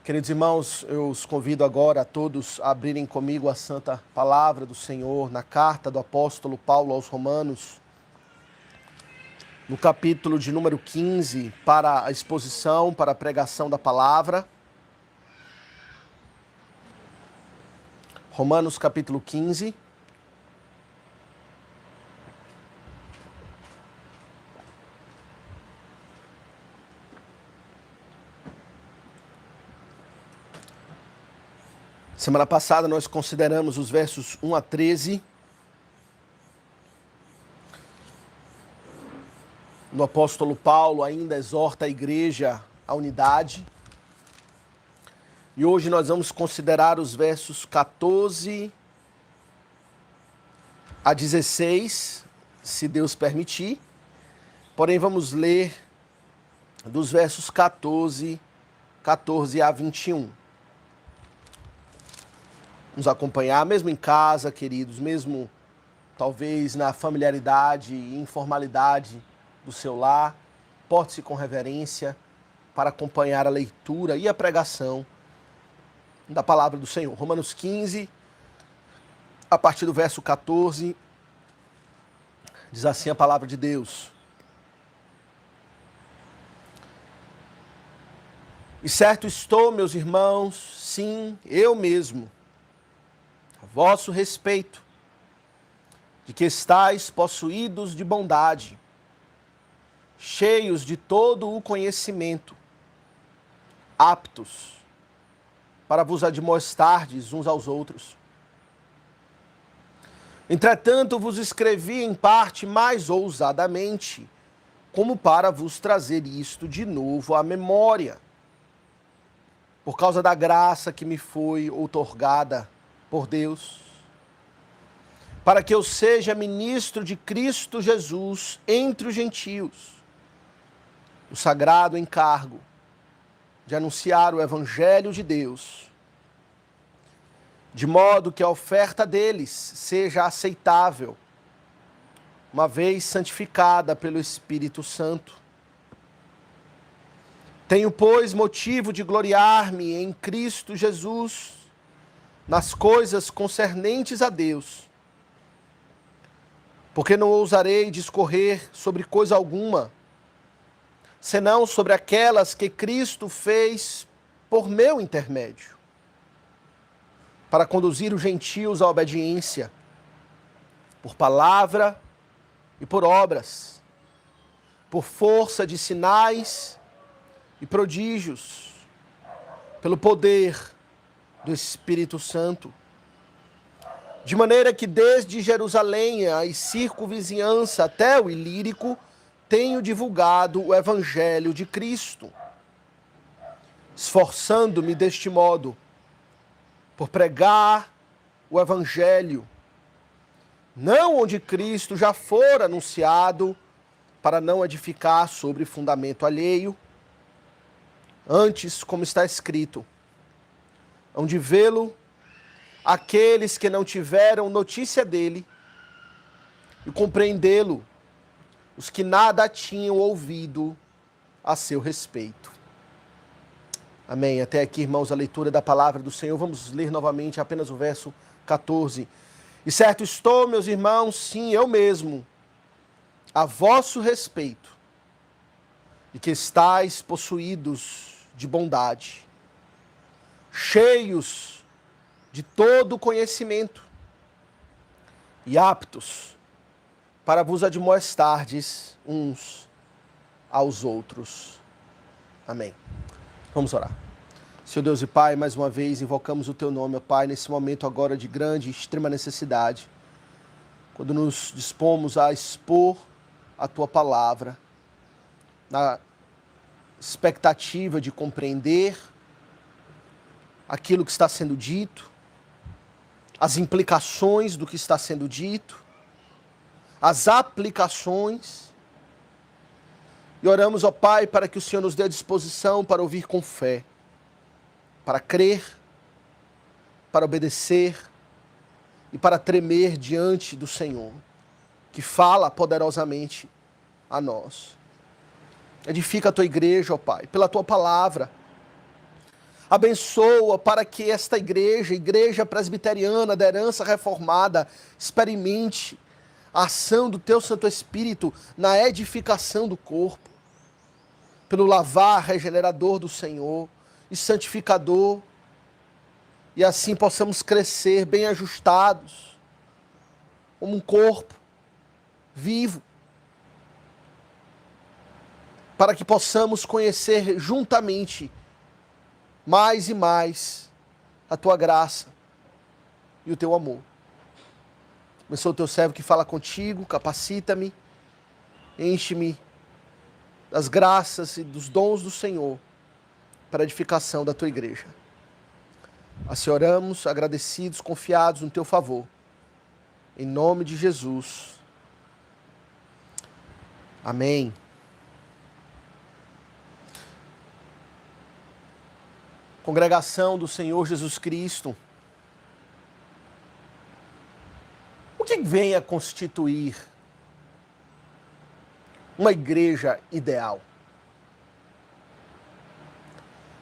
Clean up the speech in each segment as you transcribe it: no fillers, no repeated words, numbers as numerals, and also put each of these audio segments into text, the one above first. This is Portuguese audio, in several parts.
Queridos irmãos, eu os convido agora a todos a abrirem comigo a santa palavra do Senhor na carta do apóstolo Paulo aos Romanos, no capítulo de número 15, para a exposição, para a pregação da palavra. Romanos capítulo 15. Semana passada nós consideramos os versos 1 a 13. O apóstolo Paulo ainda exorta a igreja à unidade. E hoje nós vamos considerar os versos 14 a 16, se Deus permitir. Porém, vamos ler dos versos 14 a 21. Nos acompanhar, mesmo em casa, queridos, mesmo talvez na familiaridade e informalidade do seu lar, porte-se com reverência para acompanhar a leitura e a pregação da palavra do Senhor. Romanos 15, a partir do verso 14, diz assim a palavra de Deus. E certo estou, meus irmãos, sim, eu mesmo, a vosso respeito, de que estáis possuídos de bondade, cheios de todo o conhecimento, aptos para vos admoestardes uns aos outros. Entretanto, vos escrevi em parte mais ousadamente, como para vos trazer isto de novo à memória, por causa da graça que me foi outorgada por Deus, para que eu seja ministro de Cristo Jesus entre os gentios, o sagrado encargo de anunciar o evangelho de Deus, de modo que a oferta deles seja aceitável, uma vez santificada pelo Espírito Santo. Tenho, pois, motivo de gloriar-me em Cristo Jesus, nas coisas concernentes a Deus, porque não ousarei discorrer sobre coisa alguma, senão sobre aquelas que Cristo fez por meu intermédio, para conduzir os gentios à obediência, por palavra e por obras, por força de sinais e prodígios, pelo poder do Espírito Santo, de maneira que desde Jerusalém e circunvizinhança até o Ilírico tenho divulgado o evangelho de Cristo, esforçando-me deste modo por pregar o evangelho, não onde Cristo já fora anunciado, para não edificar sobre fundamento alheio, antes, como está escrito, hão de vê-lo aqueles que não tiveram notícia dele, e compreendê-lo os que nada tinham ouvido a seu respeito. Amém. Até aqui, irmãos, a leitura da palavra do Senhor. Vamos ler novamente apenas o verso 14. E certo estou, meus irmãos, sim, eu mesmo, a vosso respeito, de que estáis possuídos de bondade, cheios de todo conhecimento e aptos para vos admoestardes uns aos outros. Amém. Vamos orar. Senhor Deus e Pai, mais uma vez invocamos o Teu nome, ó Pai, nesse momento agora de grande e extrema necessidade, quando nos dispomos a expor a Tua palavra, na expectativa de compreender aquilo que está sendo dito, as implicações do que está sendo dito, as aplicações. E oramos, ó Pai, para que o Senhor nos dê a disposição para ouvir com fé, para crer, para obedecer e para tremer diante do Senhor, que fala poderosamente a nós. Edifica a Tua igreja, ó Pai, pela Tua palavra. Abençoa para que esta igreja, igreja presbiteriana da herança reformada, experimente a ação do teu Santo Espírito na edificação do corpo, pelo lavar regenerador do Senhor e santificador, e assim possamos crescer bem ajustados, como um corpo vivo, para que possamos conhecer juntamente mais e mais a tua graça e o teu amor. Eu sou o teu servo que fala contigo, capacita-me, enche-me das graças e dos dons do Senhor para a edificação da tua igreja. Assim oramos, agradecidos, confiados no teu favor. Em nome de Jesus. Amém. Congregação do Senhor Jesus Cristo, o que vem a constituir uma igreja ideal?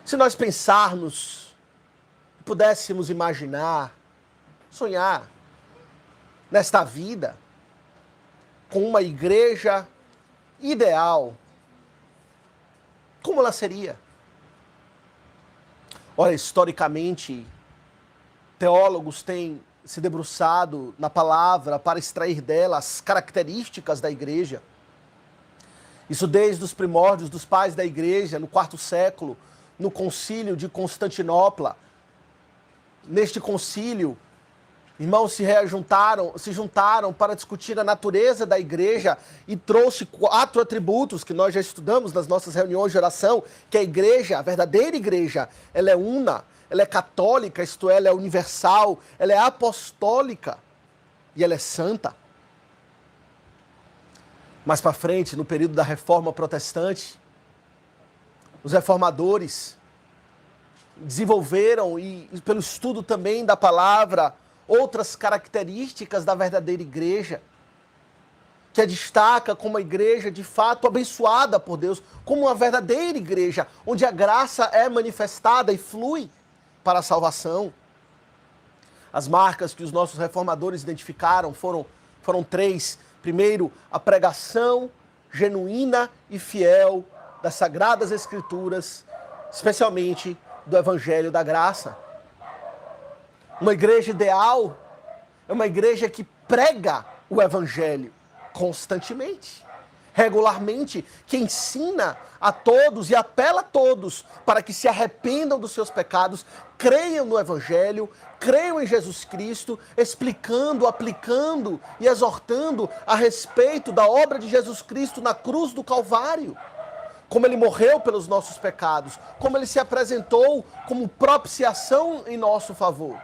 Se nós pensarmos, pudéssemos imaginar, sonhar nesta vida com uma igreja ideal, como ela seria? Olha, historicamente, teólogos têm se debruçado na palavra para extrair dela as características da igreja. Isso desde os primórdios dos pais da igreja, no quarto século, no concílio de Constantinopla. Neste concílio, irmãos se juntaram para discutir a natureza da igreja e trouxe 4 atributos que nós já estudamos nas nossas reuniões de oração, que a igreja, a verdadeira igreja, ela é una, ela é católica, isto é, ela é universal, ela é apostólica e ela é santa. Mais para frente, no período da Reforma Protestante, os reformadores desenvolveram, e pelo estudo também da palavra, outras características da verdadeira igreja, que a destaca como uma igreja de fato abençoada por Deus, como uma verdadeira igreja, onde a graça é manifestada e flui para a salvação. As marcas que os nossos reformadores identificaram foram 3. Primeiro, a pregação genuína e fiel das Sagradas Escrituras, especialmente do Evangelho da Graça. Uma igreja ideal é uma igreja que prega o Evangelho constantemente, regularmente, que ensina a todos e apela a todos para que se arrependam dos seus pecados, creiam no Evangelho, creiam em Jesus Cristo, explicando, aplicando e exortando a respeito da obra de Jesus Cristo na cruz do Calvário. Como ele morreu pelos nossos pecados, como ele se apresentou como propiciação em nosso favor.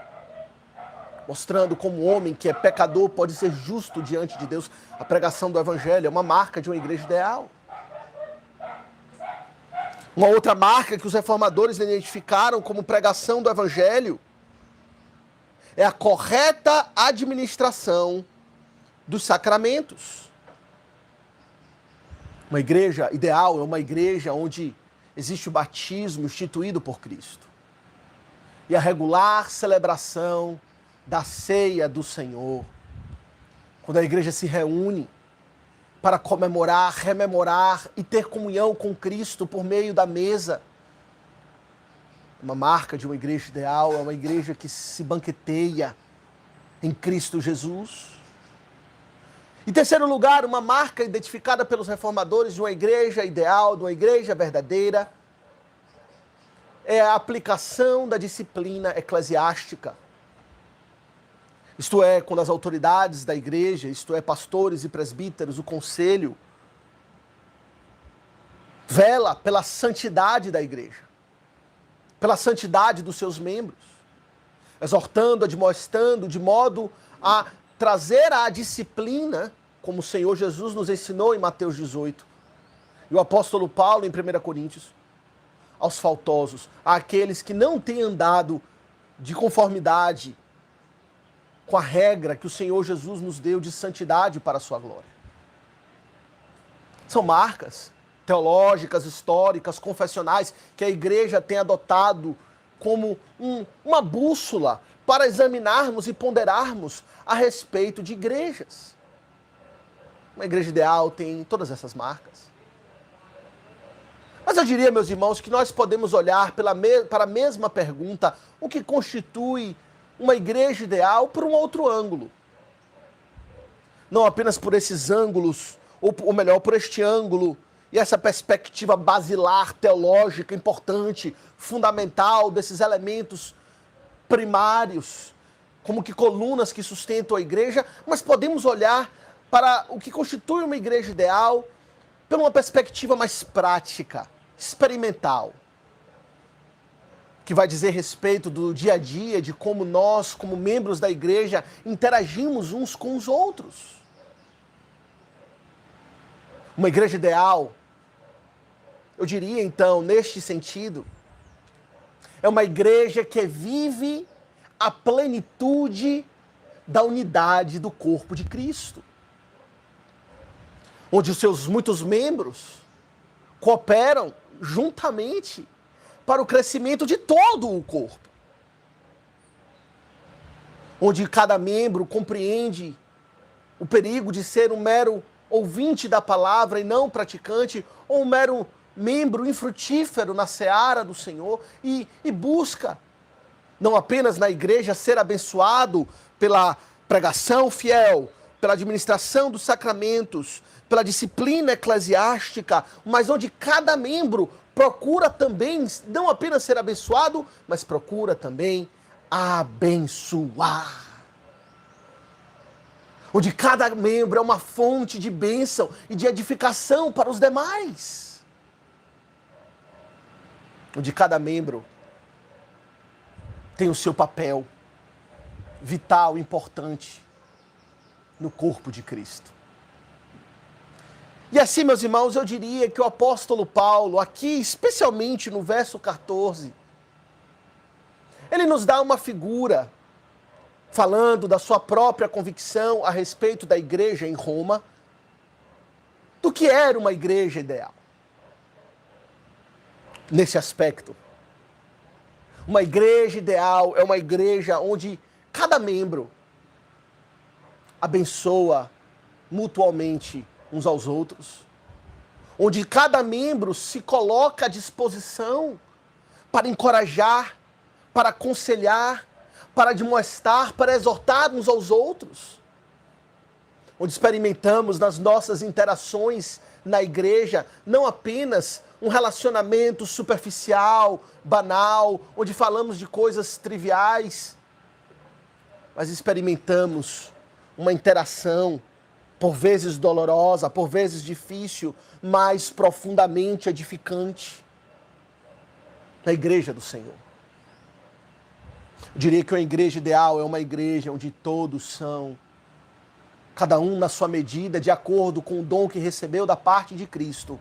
Mostrando como o homem que é pecador pode ser justo diante de Deus. A pregação do Evangelho é uma marca de uma igreja ideal. Uma outra marca que os reformadores identificaram como pregação do Evangelho é a correta administração dos sacramentos. Uma igreja ideal é uma igreja onde existe o batismo instituído por Cristo. E a regular celebração da ceia do Senhor. Quando a igreja se reúne para comemorar, rememorar e ter comunhão com Cristo por meio da mesa. Uma marca de uma igreja ideal é uma igreja que se banqueteia em Cristo Jesus. Em terceiro lugar, uma marca identificada pelos reformadores de uma igreja ideal, de uma igreja verdadeira, é a aplicação da disciplina eclesiástica. Isto é, quando as autoridades da igreja, isto é, pastores e presbíteros, o conselho, vela pela santidade da igreja, pela santidade dos seus membros, exortando, admoestando, de modo a trazer a disciplina, como o Senhor Jesus nos ensinou em Mateus 18, e o apóstolo Paulo em 1 Coríntios, aos faltosos, àqueles que não têm andado de conformidade com a regra que o Senhor Jesus nos deu de santidade para a sua glória. São marcas teológicas, históricas, confessionais, que a igreja tem adotado como uma bússola para examinarmos e ponderarmos a respeito de igrejas. Uma igreja ideal tem todas essas marcas. Mas eu diria, meus irmãos, que nós podemos olhar para a mesma pergunta, o que constitui uma igreja ideal, por um outro ângulo. Não apenas por esses ângulos, ou melhor, por este ângulo e essa perspectiva basilar, teológica, importante, fundamental desses elementos primários, como que colunas que sustentam a igreja, mas podemos olhar para o que constitui uma igreja ideal por uma perspectiva mais prática, experimental, que vai dizer respeito do dia a dia, de como nós, como membros da igreja, interagimos uns com os outros. Uma igreja ideal, eu diria então, neste sentido, é uma igreja que vive a plenitude da unidade do corpo de Cristo, onde os seus muitos membros cooperam juntamente para o crescimento de todo o corpo, onde cada membro compreende o perigo de ser um mero ouvinte da palavra e não praticante, ou um mero membro infrutífero na seara do Senhor e busca, não apenas na igreja, ser abençoado pela pregação fiel, pela administração dos sacramentos, pela disciplina eclesiástica, mas onde cada membro procura também, não apenas ser abençoado, mas procura também abençoar. Onde cada membro é uma fonte de bênção e de edificação para os demais. Onde cada membro tem o seu papel vital, importante no corpo de Cristo. E assim, meus irmãos, eu diria que o apóstolo Paulo, aqui, especialmente no verso 14, ele nos dá uma figura, falando da sua própria convicção a respeito da igreja em Roma, do que era uma igreja ideal. Nesse aspecto, uma igreja ideal é uma igreja onde cada membro abençoa mutualmente uns aos outros, onde cada membro se coloca à disposição para encorajar, para aconselhar, para admoestar, para exortar uns aos outros, onde experimentamos nas nossas interações na igreja não apenas um relacionamento superficial, banal, onde falamos de coisas triviais, mas experimentamos uma interação, por vezes dolorosa, por vezes difícil, mas profundamente edificante na igreja do Senhor. Eu diria que uma igreja ideal é uma igreja onde todos são, cada um na sua medida, de acordo com o dom que recebeu da parte de Cristo,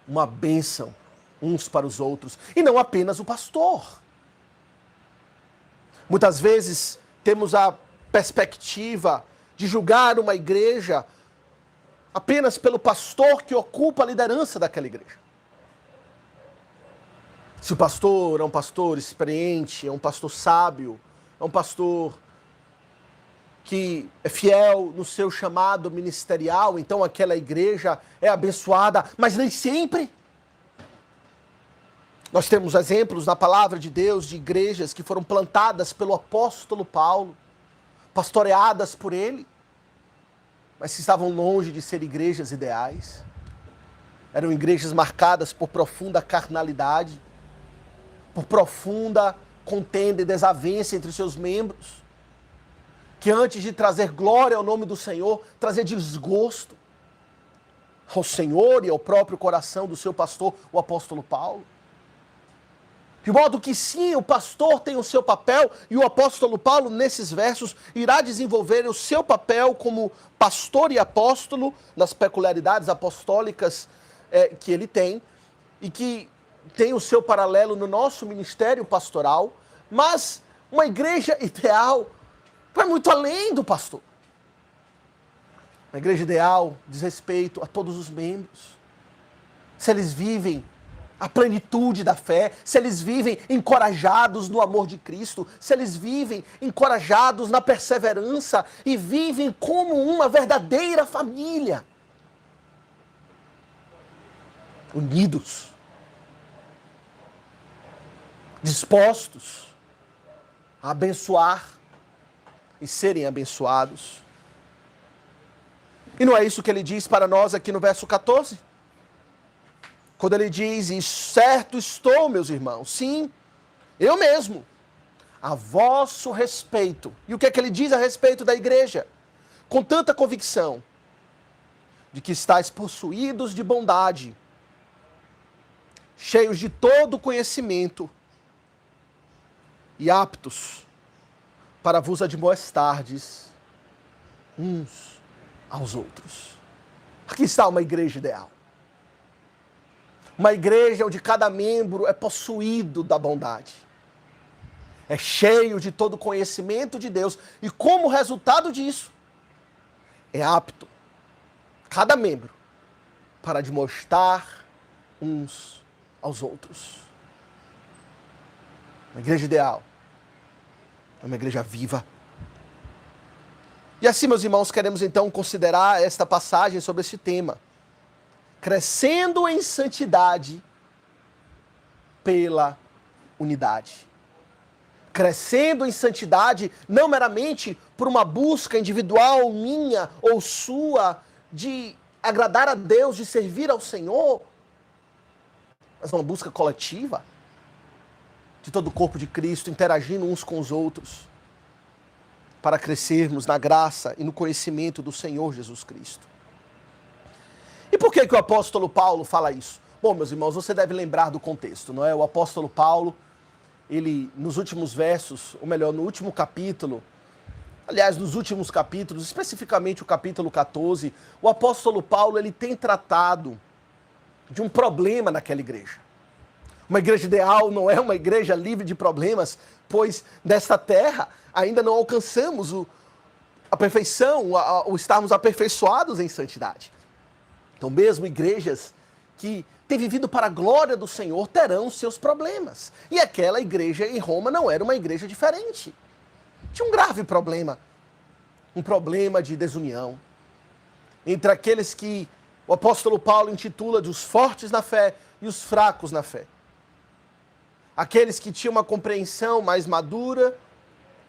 uma bênção uns para os outros, e não apenas o pastor. Muitas vezes temos a perspectiva de julgar uma igreja apenas pelo pastor que ocupa a liderança daquela igreja. Se o pastor é um pastor experiente, é um pastor sábio, é um pastor que é fiel no seu chamado ministerial, então aquela igreja é abençoada, mas nem sempre. Nós temos exemplos na palavra de Deus de igrejas que foram plantadas pelo apóstolo Paulo, pastoreadas por ele, mas que estavam longe de ser igrejas ideais. Eram igrejas marcadas por profunda carnalidade, por profunda contenda e desavença entre os seus membros, que antes de trazer glória ao nome do Senhor, trazia desgosto ao Senhor e ao próprio coração do seu pastor, o apóstolo Paulo. De modo que sim, o pastor tem o seu papel, e o apóstolo Paulo, nesses versos, irá desenvolver o seu papel como pastor e apóstolo, nas peculiaridades apostólicas que ele tem, e que tem o seu paralelo no nosso ministério pastoral, mas uma igreja ideal vai muito além do pastor. A igreja ideal diz respeito a todos os membros. Se eles vivem a plenitude da fé, se eles vivem encorajados no amor de Cristo, se eles vivem encorajados na perseverança e vivem como uma verdadeira família. Unidos, dispostos a abençoar e serem abençoados. E não é isso que ele diz para nós aqui no verso 14? Quando ele diz, e certo estou, meus irmãos, sim, eu mesmo, a vosso respeito. E o que é que ele diz a respeito da igreja? Com tanta convicção de que estáis possuídos de bondade, cheios de todo conhecimento e aptos para vos admoestardes uns aos outros. Aqui está uma igreja ideal. Uma igreja onde cada membro é possuído da bondade. É cheio de todo conhecimento de Deus. E como resultado disso, é apto, cada membro, para demonstrar uns aos outros. Uma igreja ideal. É uma igreja viva. E assim, meus irmãos, queremos então considerar esta passagem sobre esse tema. Crescendo em santidade pela unidade. Crescendo em santidade não meramente por uma busca individual minha ou sua de agradar a Deus, de servir ao Senhor, mas uma busca coletiva de todo o corpo de Cristo, interagindo uns com os outros, para crescermos na graça e no conhecimento do Senhor Jesus Cristo. E por que o apóstolo Paulo fala isso? Bom, meus irmãos, você deve lembrar do contexto, não é? O apóstolo Paulo, ele nos últimos versos, ou melhor, no último capítulo, aliás, nos últimos capítulos, especificamente o capítulo 14, o apóstolo Paulo, ele tem tratado de um problema naquela igreja. Uma igreja ideal não é uma igreja livre de problemas, pois nesta terra ainda não alcançamos a perfeição, o estarmos aperfeiçoados em santidade. Então, mesmo igrejas que têm vivido para a glória do Senhor terão seus problemas. E aquela igreja em Roma não era uma igreja diferente. Tinha um grave problema. Um problema de desunião entre aqueles que o apóstolo Paulo intitula de os fortes na fé e os fracos na fé. Aqueles que tinham uma compreensão mais madura,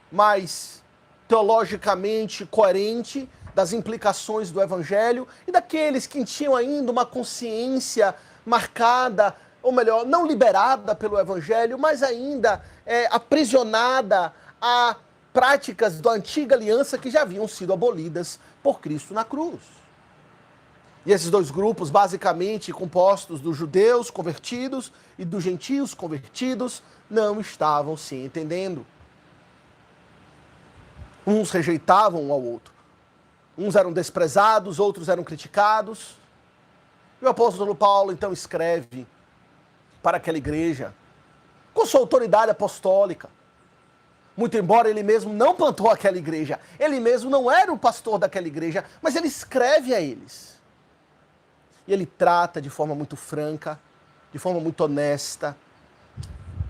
mais teologicamente coerente das implicações do Evangelho, e daqueles que tinham ainda uma consciência marcada, ou melhor, não liberada pelo Evangelho, mas ainda aprisionada a práticas da antiga aliança que já haviam sido abolidas por Cristo na cruz. E esses dois grupos, basicamente compostos dos judeus convertidos e dos gentios convertidos, não estavam se entendendo. Uns rejeitavam um ao outro. Uns eram desprezados, outros eram criticados. E o apóstolo Paulo, então, escreve para aquela igreja, com sua autoridade apostólica. Muito embora ele mesmo não plantou aquela igreja, ele mesmo não era o pastor daquela igreja, mas ele escreve a eles. E ele trata de forma muito franca, de forma muito honesta,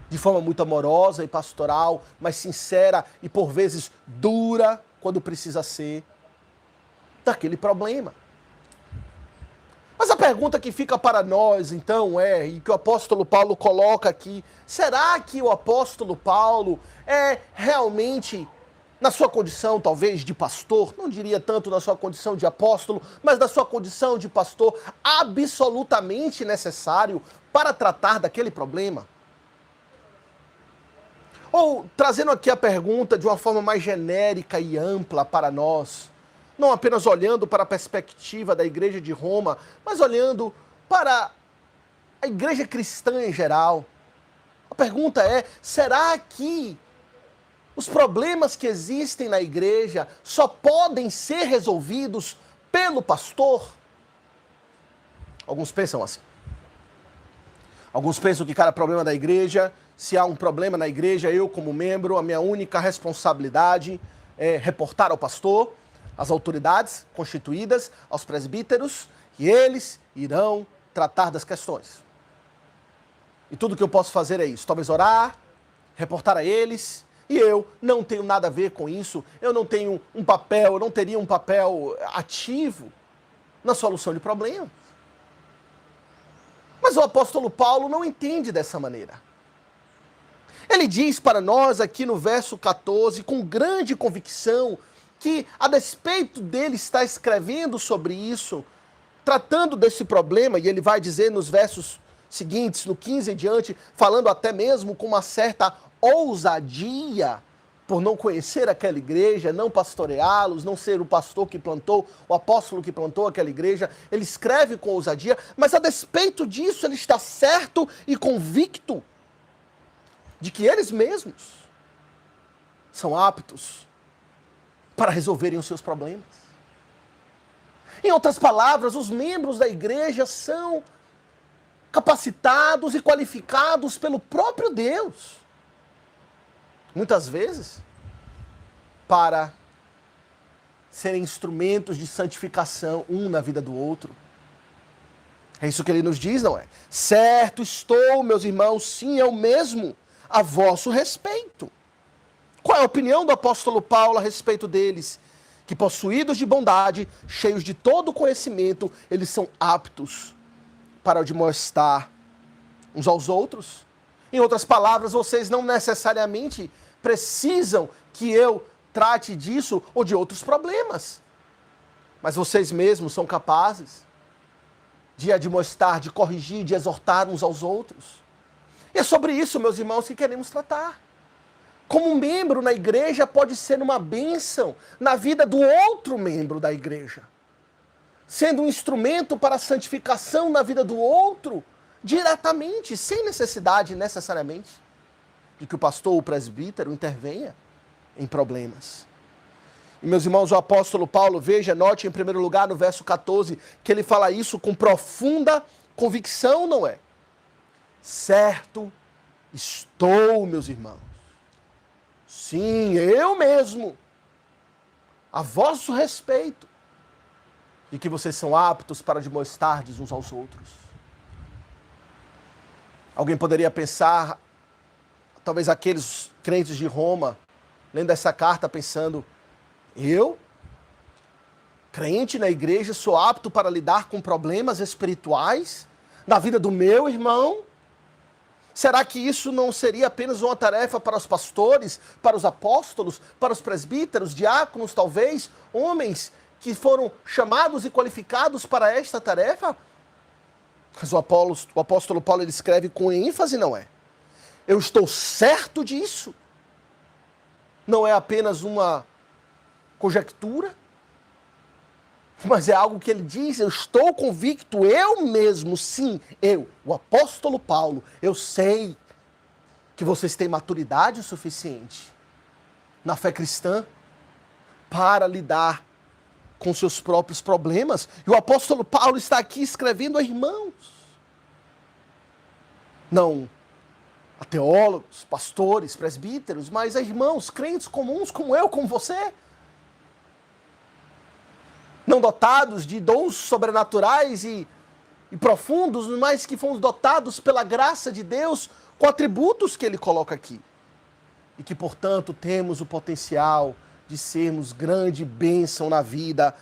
de forma muito amorosa e pastoral, mas sincera e por vezes dura, quando precisa ser, daquele problema. Mas a pergunta que fica para nós, então, e que o apóstolo Paulo coloca aqui, será que o apóstolo Paulo é realmente, na sua condição, talvez, de pastor, não diria tanto na sua condição de apóstolo, mas na sua condição de pastor, absolutamente necessário para tratar daquele problema? Ou, trazendo aqui a pergunta de uma forma mais genérica e ampla para nós, não apenas olhando para a perspectiva da igreja de Roma, mas olhando para a igreja cristã em geral. A pergunta é, será que os problemas que existem na igreja só podem ser resolvidos pelo pastor? Alguns pensam assim. Alguns pensam que cada problema da igreja, se há um problema na igreja, eu como membro, a minha única responsabilidade é reportar ao pastor, às autoridades constituídas, aos presbíteros, e eles irão tratar das questões. E tudo que eu posso fazer é isso, talvez orar, reportar a eles, e eu não tenho nada a ver com isso, eu não tenho um papel, eu não teria um papel ativo na solução de problemas. Mas o apóstolo Paulo não entende dessa maneira. Ele diz para nós aqui no verso 14, com grande convicção, que a despeito dele estar escrevendo sobre isso, tratando desse problema, e ele vai dizer nos versos seguintes, no 15 em diante, falando até mesmo com uma certa ousadia, por não conhecer aquela igreja, não pastoreá-los, não ser o pastor que plantou, o apóstolo que plantou aquela igreja, ele escreve com ousadia, mas a despeito disso, ele está certo e convicto de que eles mesmos são aptos para resolverem os seus problemas. Em outras palavras, os membros da igreja são capacitados e qualificados pelo próprio Deus, muitas vezes, para serem instrumentos de santificação um na vida do outro. É isso que ele nos diz, não é? Certo estou, meus irmãos, sim, eu mesmo, a vosso respeito. Qual é a opinião do apóstolo Paulo a respeito deles? Que possuídos de bondade, cheios de todo conhecimento, eles são aptos para admoestar uns aos outros. Em outras palavras, vocês não necessariamente precisam que eu trate disso ou de outros problemas. Mas vocês mesmos são capazes de admoestar, de corrigir, de exortar uns aos outros. E é sobre isso, meus irmãos, que queremos tratar. Como um membro na igreja pode ser uma bênção na vida do outro membro da igreja, sendo um instrumento para a santificação na vida do outro, diretamente, sem necessidade necessariamente de que o pastor ou o presbítero intervenha em problemas. E, meus irmãos, o apóstolo Paulo, veja, note em primeiro lugar no verso 14, que ele fala isso com profunda convicção, não é? Certo estou, meus irmãos. Sim, eu mesmo, a vosso respeito, e que vocês são aptos para admoestardes uns aos outros. Alguém poderia pensar, talvez aqueles crentes de Roma, lendo essa carta pensando, eu, crente na igreja, sou apto para lidar com problemas espirituais na vida do meu irmão? Será que isso não seria apenas uma tarefa para os pastores, para os apóstolos, para os presbíteros, diáconos, talvez, homens que foram chamados e qualificados para esta tarefa? Mas o apóstolo Paulo ele escreve com ênfase, não é? Eu estou certo disso. Não é apenas uma conjectura, mas é algo que ele diz, eu estou convicto, eu mesmo, sim, eu, o apóstolo Paulo, eu sei que vocês têm maturidade o suficiente na fé cristã para lidar com seus próprios problemas. E o apóstolo Paulo está aqui escrevendo a irmãos, não a teólogos, pastores, presbíteros, mas a irmãos, crentes comuns como eu, como você, não dotados de dons sobrenaturais e profundos, mas que fomos dotados pela graça de Deus com atributos que ele coloca aqui. E que, portanto, temos o potencial de sermos grande bênção na vida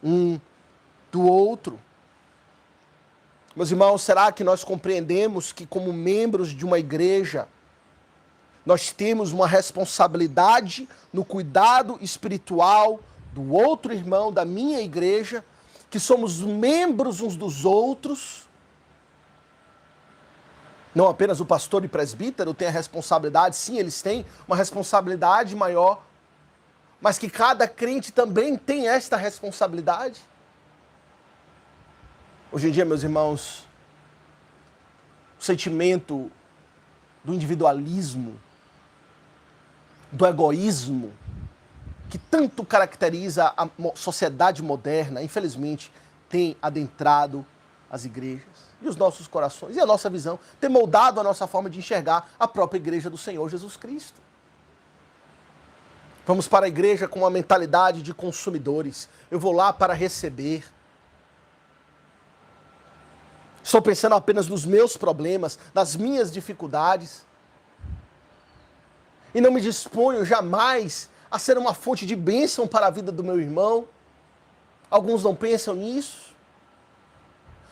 um do outro. Meus irmãos, será que nós compreendemos que, como membros de uma igreja, nós temos uma responsabilidade no cuidado espiritual do outro irmão da minha igreja, que somos membros uns dos outros? Não apenas o pastor e presbítero tem a responsabilidade, sim, eles têm uma responsabilidade maior, mas que cada crente também tem esta responsabilidade. Hoje em dia, meus irmãos, o sentimento do individualismo, do egoísmo, que tanto caracteriza a sociedade moderna, infelizmente, tem adentrado as igrejas e os nossos corações e a nossa visão, tem moldado a nossa forma de enxergar a própria igreja do Senhor Jesus Cristo. Vamos para a igreja com uma mentalidade de consumidores. Eu vou lá para receber. Estou pensando apenas nos meus problemas, nas minhas dificuldades. E não me disponho jamais a ser uma fonte de bênção para a vida do meu irmão. Alguns não pensam nisso.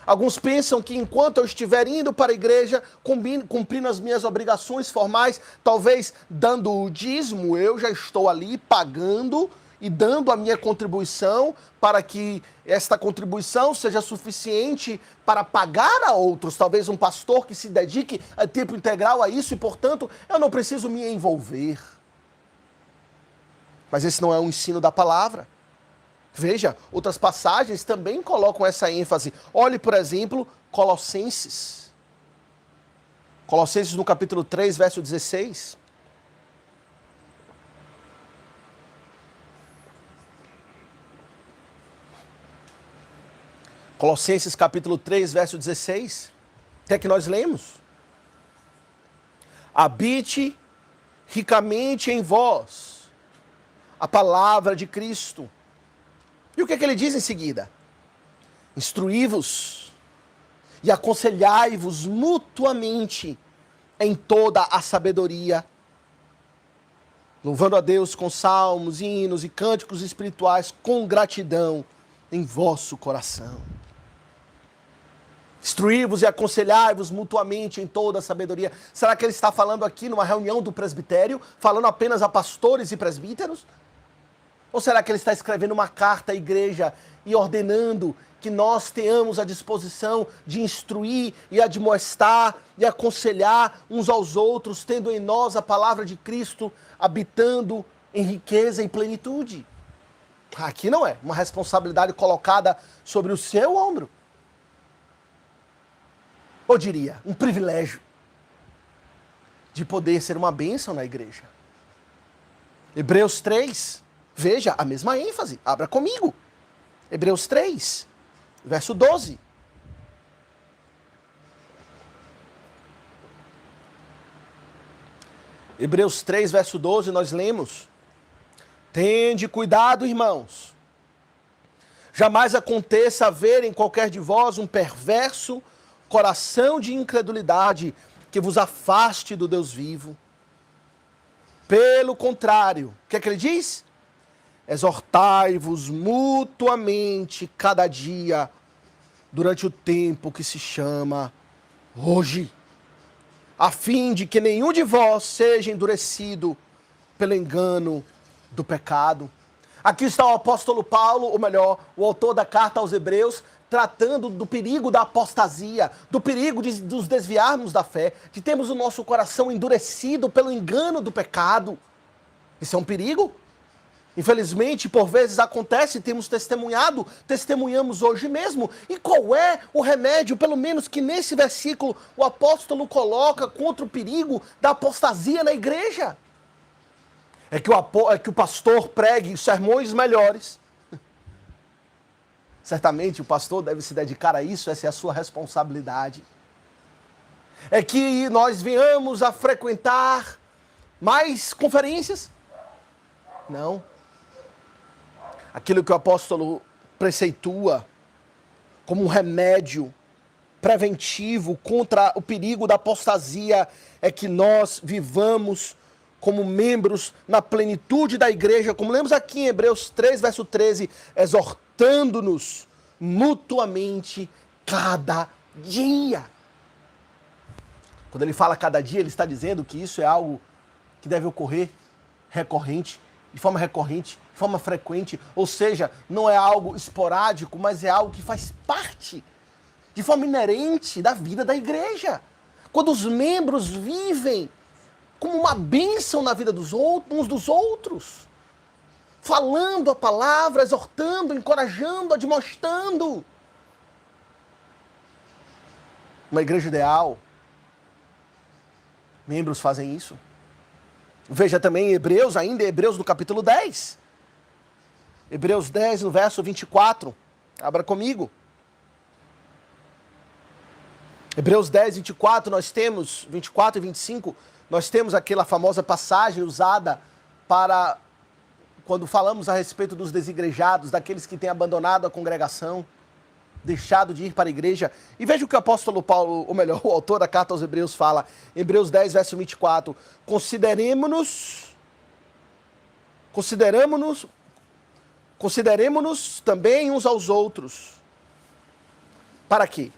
Alguns pensam que enquanto eu estiver indo para a igreja, cumprindo as minhas obrigações formais, talvez dando o dízimo, eu já estou ali pagando e dando a minha contribuição para que esta contribuição seja suficiente para pagar a outros. Talvez um pastor que se dedique a tempo integral a isso e, portanto, eu não preciso me envolver. Mas esse não é o ensino da palavra. Veja, outras passagens também colocam essa ênfase. Olhe, por exemplo, Colossenses. Colossenses no capítulo 3, verso 16. Colossenses capítulo 3, verso 16. O que é que nós lemos? Habite ricamente em vós a palavra de Cristo. E o que é que ele diz em seguida? Instruí-vos e aconselhai-vos mutuamente em toda a sabedoria, louvando a Deus com salmos, hinos e cânticos espirituais com gratidão em vosso coração. Instruí-vos e aconselhai-vos mutuamente em toda a sabedoria. Será que ele está falando aqui numa reunião do presbitério, falando apenas a pastores e presbíteros? Ou será que ele está escrevendo uma carta à igreja e ordenando que nós tenhamos a disposição de instruir e admoestar e aconselhar uns aos outros, tendo em nós a palavra de Cristo, habitando em riqueza e plenitude? Aqui não é uma responsabilidade colocada sobre o seu ombro. Ou diria, um privilégio de poder ser uma bênção na igreja. Hebreus 3, veja a mesma ênfase, abra comigo. Hebreus 3, verso 12. Hebreus 3, verso 12, nós lemos: tende cuidado, irmãos, jamais aconteça haver em qualquer de vós um perverso coração de incredulidade que vos afaste do Deus vivo. Pelo contrário, o que é que ele diz? Exortai-vos mutuamente cada dia durante o tempo que se chama hoje, a fim de que nenhum de vós seja endurecido pelo engano do pecado. Aqui está o apóstolo Paulo, ou melhor, o autor da carta aos Hebreus, tratando do perigo da apostasia, do perigo de nos desviarmos da fé, de termos o nosso coração endurecido pelo engano do pecado. Isso é um perigo. Infelizmente, por vezes acontece, testemunhamos hoje mesmo. E qual é o remédio, pelo menos que nesse versículo o apóstolo coloca contra o perigo da apostasia na igreja? É que o pastor pregue sermões melhores. Certamente o pastor deve se dedicar a isso, essa é a sua responsabilidade. É que nós venhamos a frequentar mais conferências? Não. Aquilo que o apóstolo preceitua como um remédio preventivo contra o perigo da apostasia é que nós vivamos como membros na plenitude da igreja, como lemos aqui em Hebreus 3, verso 13, exortando-nos mutuamente cada dia. Quando ele fala cada dia, ele está dizendo que isso é algo que deve ocorrer de forma recorrente, de forma frequente, ou seja, não é algo esporádico, mas é algo que faz parte, de forma inerente da vida da igreja. Quando os membros vivem como uma bênção na vida uns dos outros, falando a palavra, exortando, encorajando, admoestando. Uma igreja ideal, membros fazem isso. Veja também em Hebreus, ainda em Hebreus no capítulo 10. Hebreus 10, no verso 24. Abra comigo. Hebreus 10, 24, nós temos, 24 e 25, nós temos aquela famosa passagem usada para quando falamos a respeito dos desigrejados, daqueles que têm abandonado a congregação. deixado de ir para a igreja. E veja o que o apóstolo Paulo, ou melhor, o autor da carta aos Hebreus fala, Hebreus 10, verso 24, consideremos-nos também uns aos outros. Para quê?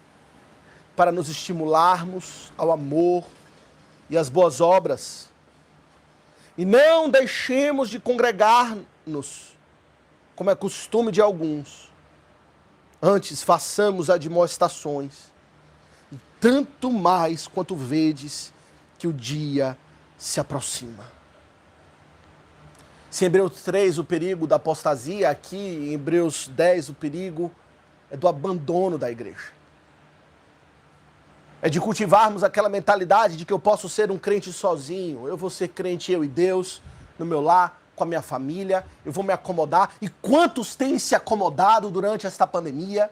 Para nos estimularmos ao amor e às boas obras. E não deixemos de congregar-nos, como é costume de alguns. Antes, façamos admoestações, e tanto mais quanto vedes que o dia se aproxima. Se em Hebreus 3 o perigo da apostasia, aqui em Hebreus 10 o perigo é do abandono da igreja. É de cultivarmos aquela mentalidade de que eu posso ser um crente sozinho, eu vou ser crente eu e Deus, no meu lar, com a minha família, eu vou me acomodar. E quantos têm se acomodado durante esta pandemia?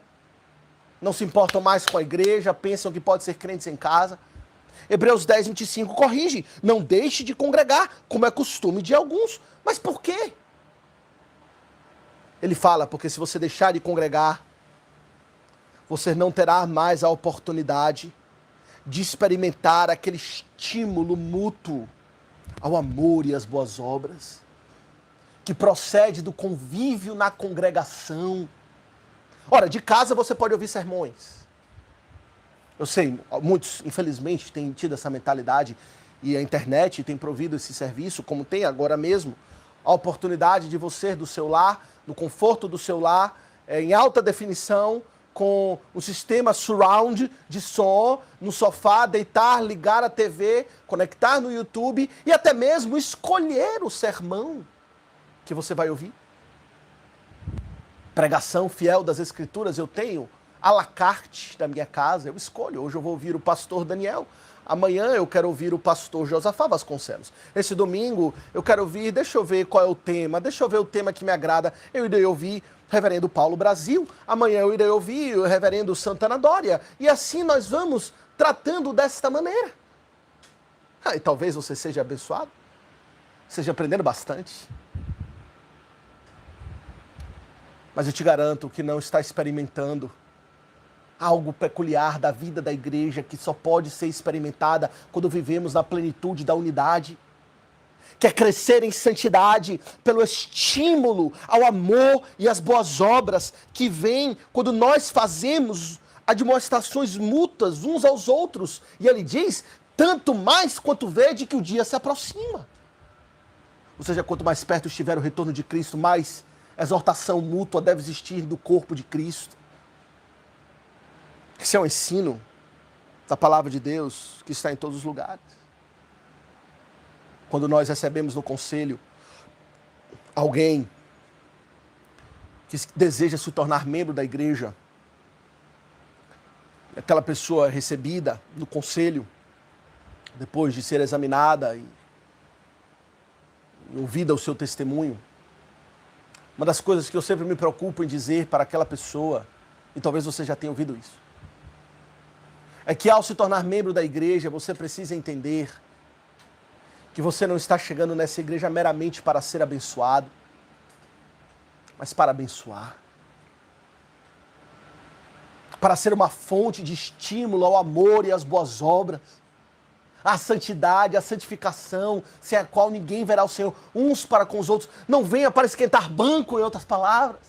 Não se importam mais com a igreja, pensam que pode ser crentes em casa. Hebreus 10, 25 corrige, não deixe de congregar, como é costume de alguns. Mas por quê? Ele fala, porque se você deixar de congregar, você não terá mais a oportunidade de experimentar aquele estímulo mútuo ao amor e às boas obras, que procede do convívio na congregação. Ora, de casa você pode ouvir sermões. Eu sei, muitos, infelizmente, têm tido essa mentalidade e a internet tem provido esse serviço, como tem agora mesmo, a oportunidade de você, do seu lar, no conforto do seu lar, em alta definição, com o sistema surround de som, no sofá, deitar, ligar a TV, conectar no YouTube e até mesmo escolher o sermão que você vai ouvir. Pregação fiel das Escrituras eu tenho à la carte da minha casa, eu escolho. Hoje eu vou ouvir o pastor Daniel, amanhã eu quero ouvir o pastor Josafá Vasconcelos. Esse domingo eu quero ouvir, deixa eu ver qual é o tema, deixa eu ver o tema que me agrada, eu irei ouvir o reverendo Paulo Brasil, amanhã eu irei ouvir o reverendo Santana Dória, e assim nós vamos tratando desta maneira. E talvez você seja abençoado, seja aprendendo bastante. Mas eu te garanto que não está experimentando algo peculiar da vida da igreja que só pode ser experimentada quando vivemos na plenitude da unidade. Quer crescer em santidade pelo estímulo ao amor e às boas obras que vem quando nós fazemos admoestações mútuas uns aos outros. E ele diz, tanto mais quanto vede que o dia se aproxima. Ou seja, quanto mais perto estiver o retorno de Cristo, mais exortação mútua deve existir do corpo de Cristo. Esse é um ensino da palavra de Deus que está em todos os lugares. Quando nós recebemos no conselho alguém que deseja se tornar membro da igreja, aquela pessoa é recebida no conselho, depois de ser examinada e ouvida o seu testemunho, uma das coisas que eu sempre me preocupo em dizer para aquela pessoa, e talvez você já tenha ouvido isso, é que ao se tornar membro da igreja, você precisa entender que você não está chegando nessa igreja meramente para ser abençoado, mas para abençoar. Para ser uma fonte de estímulo ao amor e às boas obras, à santidade, à santificação, sem a qual ninguém verá o Senhor, uns para com os outros. Não venha para esquentar banco, em outras palavras,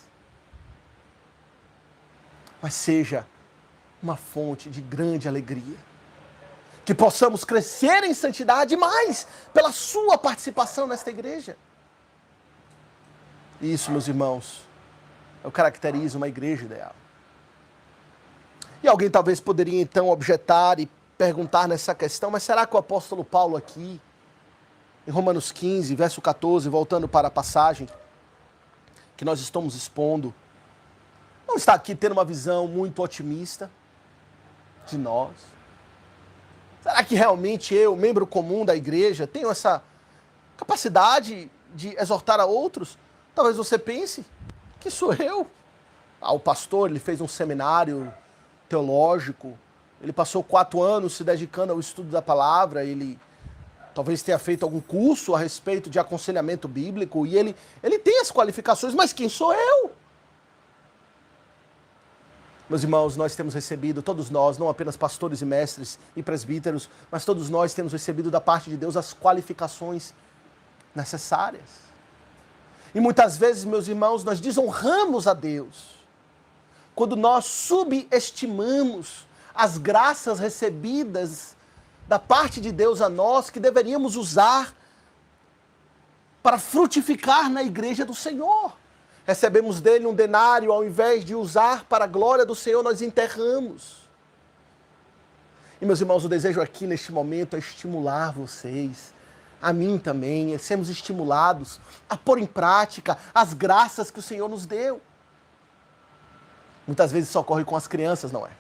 mas seja uma fonte de grande alegria. Que possamos crescer em santidade mais pela sua participação nesta igreja. Isso, meus irmãos, é o que caracteriza uma igreja ideal. E alguém talvez poderia então objetar e perguntar nessa questão, mas será que o apóstolo Paulo aqui, em Romanos 15, verso 14, voltando para a passagem que nós estamos expondo, não está aqui tendo uma visão muito otimista de nós? Será que realmente eu, membro comum da igreja, tenho essa capacidade de exortar a outros? Talvez você pense que sou eu. O pastor, ele fez um seminário teológico, ele passou 4 anos se dedicando ao estudo da palavra, ele talvez tenha feito algum curso a respeito de aconselhamento bíblico, e ele tem as qualificações, mas quem sou eu? Meus irmãos, nós temos recebido, todos nós, não apenas pastores e mestres e presbíteros, mas todos nós temos recebido da parte de Deus as qualificações necessárias. E muitas vezes, meus irmãos, nós desonramos a Deus quando nós subestimamos as graças recebidas da parte de Deus a nós, que deveríamos usar para frutificar na igreja do Senhor. Recebemos dele um denário, ao invés de usar para a glória do Senhor, nós enterramos. E, meus irmãos, o desejo aqui neste momento é estimular vocês, a mim também, sermos estimulados a pôr em prática as graças que o Senhor nos deu. Muitas vezes isso ocorre com as crianças, não é?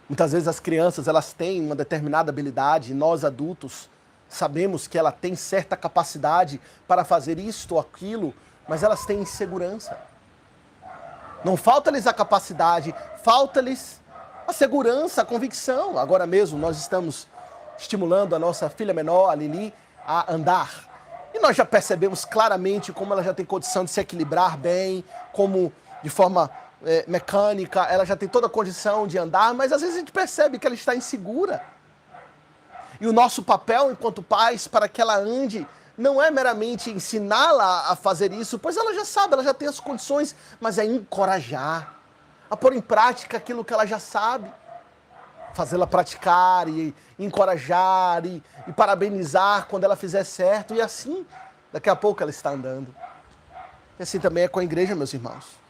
Muitas vezes as crianças, elas têm uma determinada habilidade, e nós adultos sabemos que ela tem certa capacidade para fazer isto ou aquilo, mas elas têm insegurança. Não falta-lhes a capacidade, falta-lhes a segurança, a convicção. Agora mesmo nós estamos estimulando a nossa filha menor, a Lili, a andar. E nós já percebemos claramente como ela já tem condição de se equilibrar bem, como de forma mecânica, ela já tem toda a condição de andar, mas às vezes a gente percebe que ela está insegura. E o nosso papel enquanto pais para que ela ande não é meramente ensiná-la a fazer isso, pois ela já sabe, ela já tem as condições, mas é encorajar, a pôr em prática aquilo que ela já sabe. Fazê-la praticar e encorajar e parabenizar quando ela fizer certo, e assim, daqui a pouco ela está andando. E assim também é com a igreja, meus irmãos.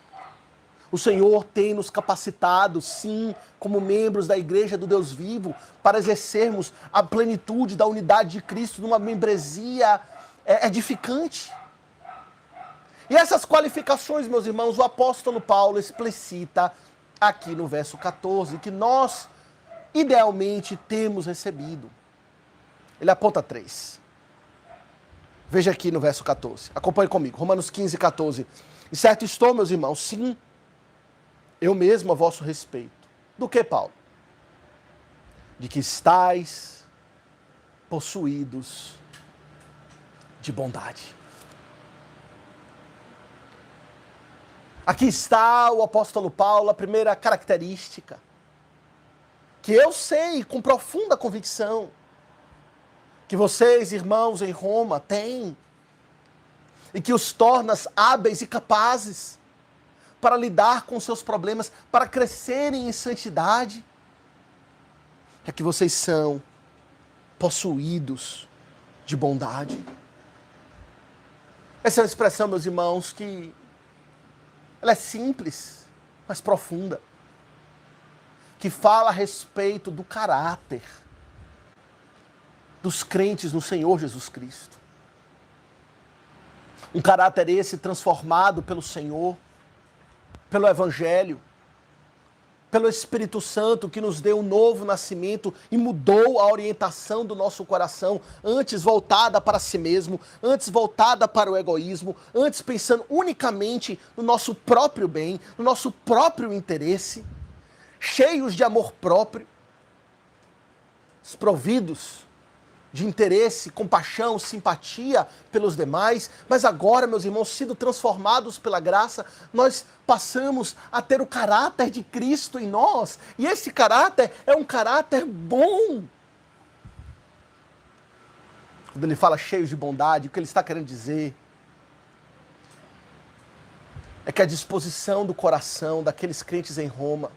O Senhor tem nos capacitado, sim, como membros da igreja do Deus vivo, para exercermos a plenitude da unidade de Cristo numa membresia edificante. E essas qualificações, meus irmãos, o apóstolo Paulo explicita aqui no verso 14, que nós idealmente temos recebido. Ele aponta 3. Veja aqui no verso 14. Acompanhe comigo. Romanos 15, 14. E certo estou, meus irmãos, sim, eu mesmo a vosso respeito. Do que, Paulo? De que estáis possuídos de bondade. Aqui está o apóstolo Paulo, a primeira característica, que eu sei com profunda convicção, que vocês, irmãos em Roma, têm, e que os torna hábeis e capazes para lidar com seus problemas, para crescerem em santidade, é que vocês são possuídos de bondade. Essa é uma expressão, meus irmãos, que ela é simples, mas profunda, que fala a respeito do caráter dos crentes no Senhor Jesus Cristo. Um caráter esse transformado pelo Senhor, pelo Evangelho, pelo Espírito Santo, que nos deu um novo nascimento e mudou a orientação do nosso coração, antes voltada para si mesmo, antes voltada para o egoísmo, antes pensando unicamente no nosso próprio bem, no nosso próprio interesse, cheios de amor próprio, desprovidos de interesse, compaixão, simpatia pelos demais, mas agora, meus irmãos, sendo transformados pela graça, nós passamos a ter o caráter de Cristo em nós, e esse caráter é um caráter bom. Quando ele fala cheios de bondade, o que ele está querendo dizer é que a disposição do coração daqueles crentes em Roma,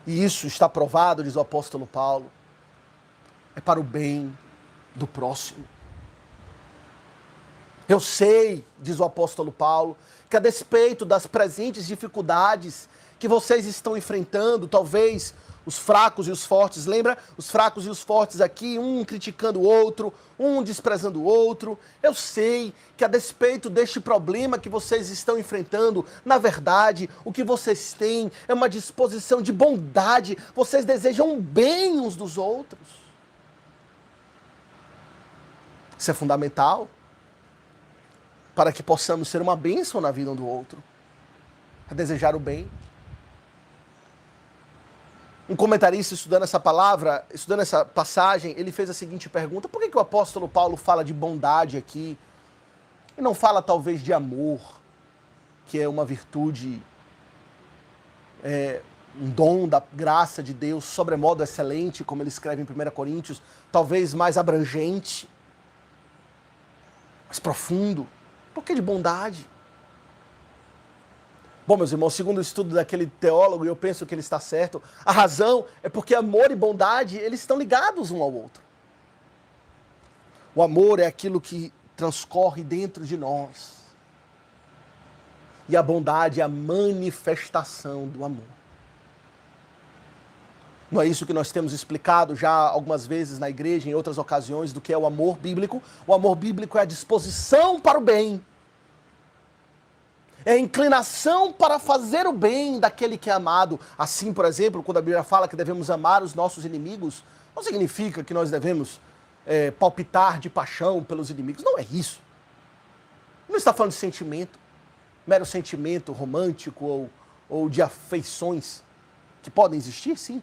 e isso está provado, diz o apóstolo Paulo, é para o bem do próximo. Eu sei, diz o apóstolo Paulo, que a despeito das presentes dificuldades que vocês estão enfrentando, talvez os fracos e os fortes, lembra? Os fracos e os fortes aqui, um criticando o outro, um desprezando o outro. Eu sei que a despeito deste problema que vocês estão enfrentando, na verdade, o que vocês têm é uma disposição de bondade, vocês desejam bem uns dos outros. Isso é fundamental para que possamos ser uma bênção na vida um do outro. A desejar o bem. Um comentarista estudando essa palavra, estudando essa passagem, ele fez a seguinte pergunta: por que o apóstolo Paulo fala de bondade aqui e não fala talvez de amor, que é uma virtude um dom da graça de Deus sobremodo excelente, como ele escreve em 1 Coríntios, talvez mais abrangente, mais profundo. Por que de bondade? Bom, meus irmãos, segundo o estudo daquele teólogo, e eu penso que ele está certo, a razão é porque amor e bondade, eles estão ligados um ao outro. O amor é aquilo que transcorre dentro de nós. E a bondade é a manifestação do amor. Não é isso que nós temos explicado já algumas vezes na igreja, em outras ocasiões, do que é o amor bíblico? O amor bíblico é a disposição para o bem. É a inclinação para fazer o bem daquele que é amado. Assim, por exemplo, quando a Bíblia fala que devemos amar os nossos inimigos, não significa que nós devemos palpitar de paixão pelos inimigos. Não é isso. Não está falando de sentimento, mero sentimento romântico ou de afeições que podem existir, sim.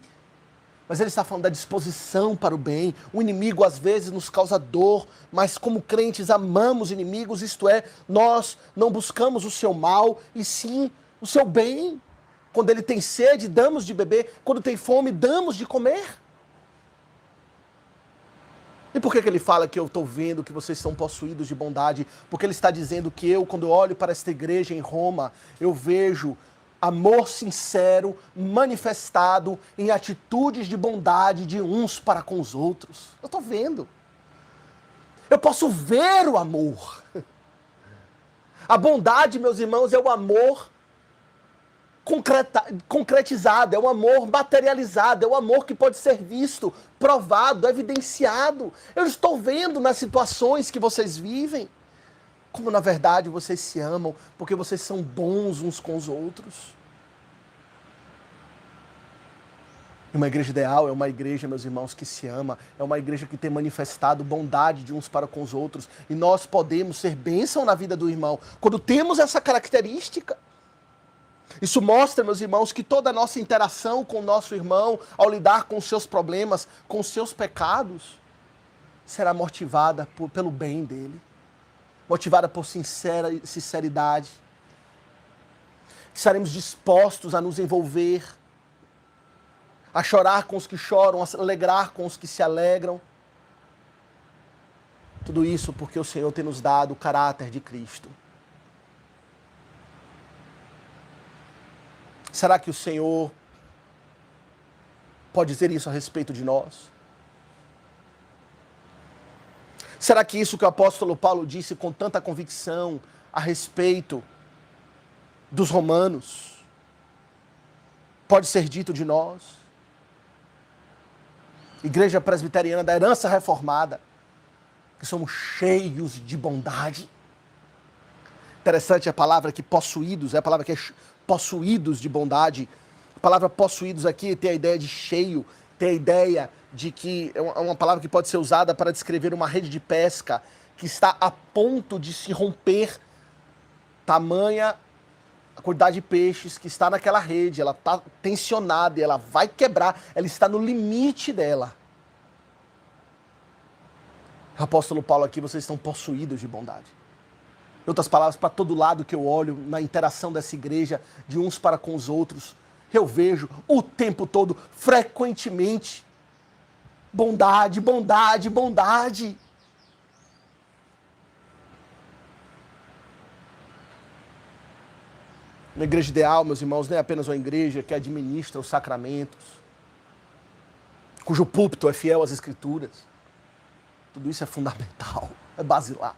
Mas ele está falando da disposição para o bem. O inimigo às vezes nos causa dor, mas como crentes amamos inimigos, isto é, nós não buscamos o seu mal, e sim o seu bem. Quando ele tem sede, damos de beber. Quando tem fome, damos de comer. E por que ele fala que eu estou vendo que vocês são possuídos de bondade? Porque ele está dizendo que eu, quando eu olho para esta igreja em Roma, eu vejo amor sincero manifestado em atitudes de bondade de uns para com os outros. Eu estou vendo. Eu posso ver o amor. A bondade, meus irmãos, é o amor concretizado, é o amor materializado, é o amor que pode ser visto, provado, evidenciado. Eu estou vendo nas situações que vocês vivem, como na verdade vocês se amam, porque vocês são bons uns com os outros. Uma igreja ideal é uma igreja, meus irmãos, que se ama, é uma igreja que tem manifestado bondade de uns para com os outros, e nós podemos ser bênção na vida do irmão quando temos essa característica. Isso mostra, meus irmãos, que toda a nossa interação com o nosso irmão, ao lidar com os seus problemas, com os seus pecados, será motivada pelo bem dele, motivada por sinceridade. Estaremos dispostos a nos envolver, a chorar com os que choram, a se alegrar com os que se alegram. Tudo isso porque o Senhor tem nos dado o caráter de Cristo. Será que o Senhor pode dizer isso a respeito de nós? Será que isso que o apóstolo Paulo disse com tanta convicção a respeito dos romanos pode ser dito de nós? Igreja presbiteriana da herança reformada, que somos cheios de bondade. Interessante a palavra que possuídos, é a palavra que é possuídos de bondade. A palavra possuídos aqui tem a ideia de cheio, tem a ideia de que é uma palavra que pode ser usada para descrever uma rede de pesca que está a ponto de se romper, tamanha a quantidade de peixes que está naquela rede, ela está tensionada e ela vai quebrar, ela está no limite dela. O apóstolo Paulo aqui, vocês estão possuídos de bondade. Em outras palavras, para todo lado que eu olho, na interação dessa igreja, de uns para com os outros, eu vejo o tempo todo, frequentemente, bondade, bondade, bondade. Uma igreja ideal, meus irmãos, não é apenas uma igreja que administra os sacramentos, cujo púlpito é fiel às Escrituras. Tudo isso é fundamental, é basilar.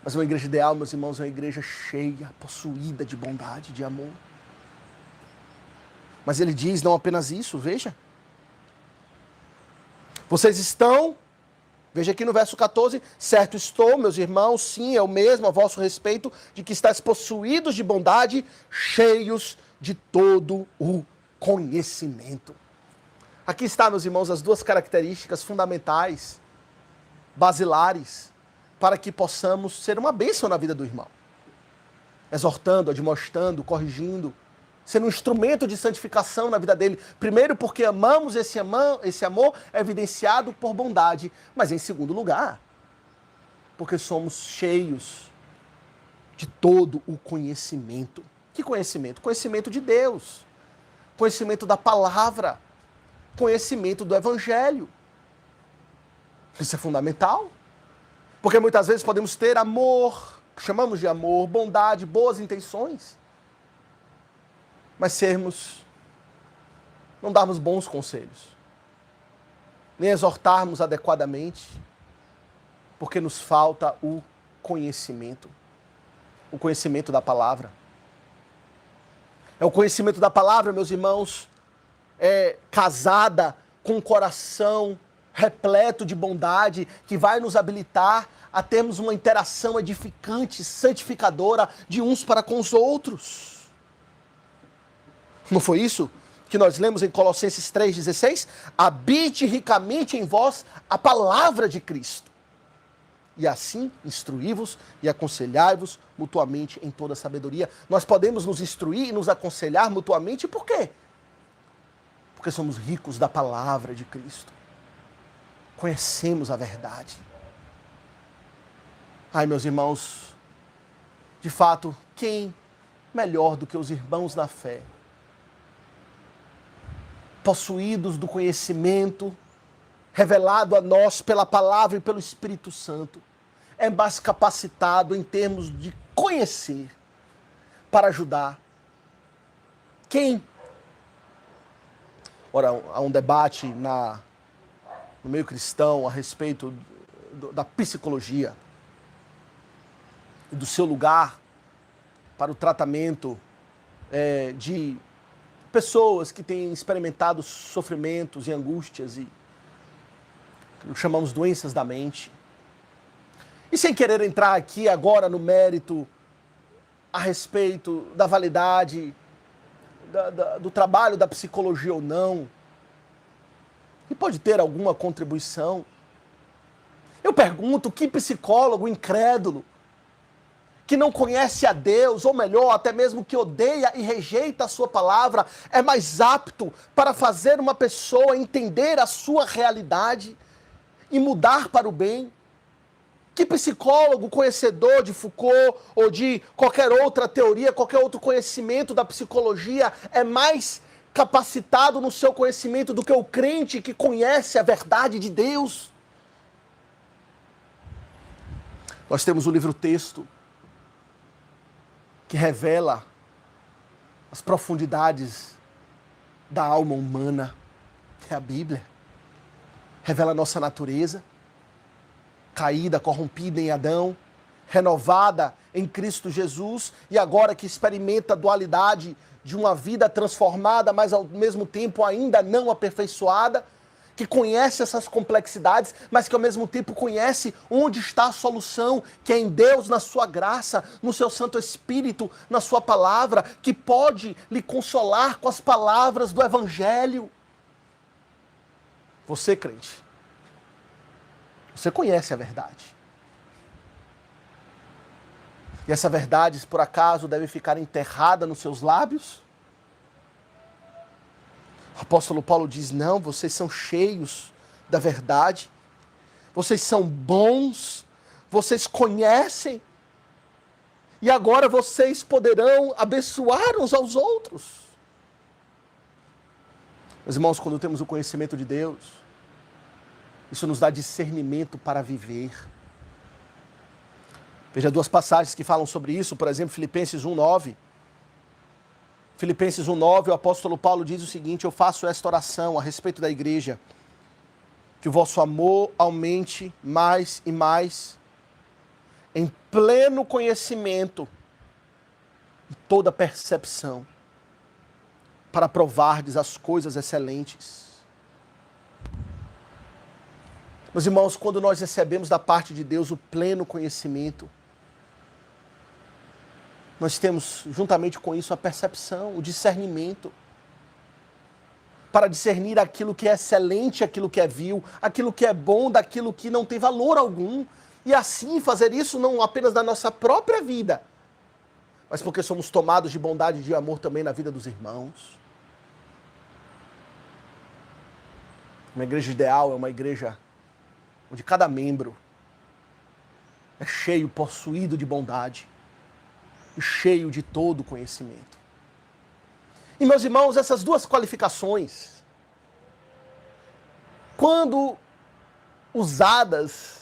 Mas uma igreja ideal, meus irmãos, é uma igreja cheia, possuída de bondade, de amor. Mas ele diz não apenas isso, veja. Vocês estão, veja aqui no verso 14, certo estou, meus irmãos, sim, é o mesmo a vosso respeito, de que estáis possuídos de bondade, cheios de todo o conhecimento. Aqui está, meus irmãos, as duas características fundamentais, basilares, para que possamos ser uma bênção na vida do irmão. Exortando, admoestando, corrigindo, sendo um instrumento de santificação na vida dele. Primeiro porque amamos, esse amor é evidenciado por bondade. Mas em segundo lugar, porque somos cheios de todo o conhecimento. Que conhecimento? Conhecimento de Deus, conhecimento da palavra, conhecimento do evangelho. Isso é fundamental, porque muitas vezes podemos ter amor, que chamamos de amor, bondade, boas intenções, mas não darmos bons conselhos, nem exortarmos adequadamente, porque nos falta o conhecimento da palavra. É o conhecimento da palavra, meus irmãos, casada com um coração repleto de bondade, que vai nos habilitar a termos uma interação edificante, santificadora de uns para com os outros. Não foi isso que nós lemos em Colossenses 3,16? Habite ricamente em vós a palavra de Cristo. E assim instruí-vos e aconselhai-vos mutuamente em toda sabedoria. Nós podemos nos instruir e nos aconselhar mutuamente, por quê? Porque somos ricos da palavra de Cristo. Conhecemos a verdade. Ai, meus irmãos, de fato, quem melhor do que os irmãos na fé, possuídos do conhecimento revelado a nós pela palavra e pelo Espírito Santo, é mais capacitado em termos de conhecer para ajudar. Quem? Ora, há um debate no meio cristão a respeito da psicologia e do seu lugar para o tratamento de pessoas que têm experimentado sofrimentos e angústias e chamamos doenças da mente. E sem querer entrar aqui agora no mérito a respeito da validade do trabalho da psicologia ou não, e pode ter alguma contribuição, eu pergunto, que psicólogo incrédulo, que não conhece a Deus, ou melhor, até mesmo que odeia e rejeita a sua palavra, é mais apto para fazer uma pessoa entender a sua realidade e mudar para o bem? Que psicólogo conhecedor de Foucault ou de qualquer outra teoria, qualquer outro conhecimento da psicologia é mais capacitado no seu conhecimento do que o crente que conhece a verdade de Deus? Nós temos o livro-texto que revela as profundidades da alma humana, que é a Bíblia. Revela a nossa natureza, caída, corrompida em Adão, renovada em Cristo Jesus, e agora que experimenta a dualidade de uma vida transformada, mas ao mesmo tempo ainda não aperfeiçoada, que conhece essas complexidades, mas que ao mesmo tempo conhece onde está a solução, que é em Deus, na sua graça, no seu Santo Espírito, na sua palavra, que pode lhe consolar com as palavras do Evangelho. Você, crente, você conhece a verdade. E essa verdade, por acaso, deve ficar enterrada nos seus lábios? O apóstolo Paulo diz, não, vocês são cheios da verdade, vocês são bons, vocês conhecem, e agora vocês poderão abençoar uns aos outros. Meus irmãos, quando temos o conhecimento de Deus, isso nos dá discernimento para viver. Veja duas passagens que falam sobre isso, por exemplo, Filipenses 1:9. Filipenses 1:9, o apóstolo Paulo diz o seguinte, eu faço esta oração a respeito da igreja, que o vosso amor aumente mais e mais, em pleno conhecimento e toda percepção, para provardes as coisas excelentes. Meus irmãos, quando nós recebemos da parte de Deus o pleno conhecimento, nós temos, juntamente com isso, a percepção, o discernimento, para discernir aquilo que é excelente, aquilo que é vil, aquilo que é bom, daquilo que não tem valor algum, e assim fazer isso não apenas na nossa própria vida, mas porque somos tomados de bondade e de amor também na vida dos irmãos. Uma igreja ideal é uma igreja onde cada membro é cheio, possuído de bondade, e cheio de todo conhecimento. E, meus irmãos, essas duas qualificações, quando usadas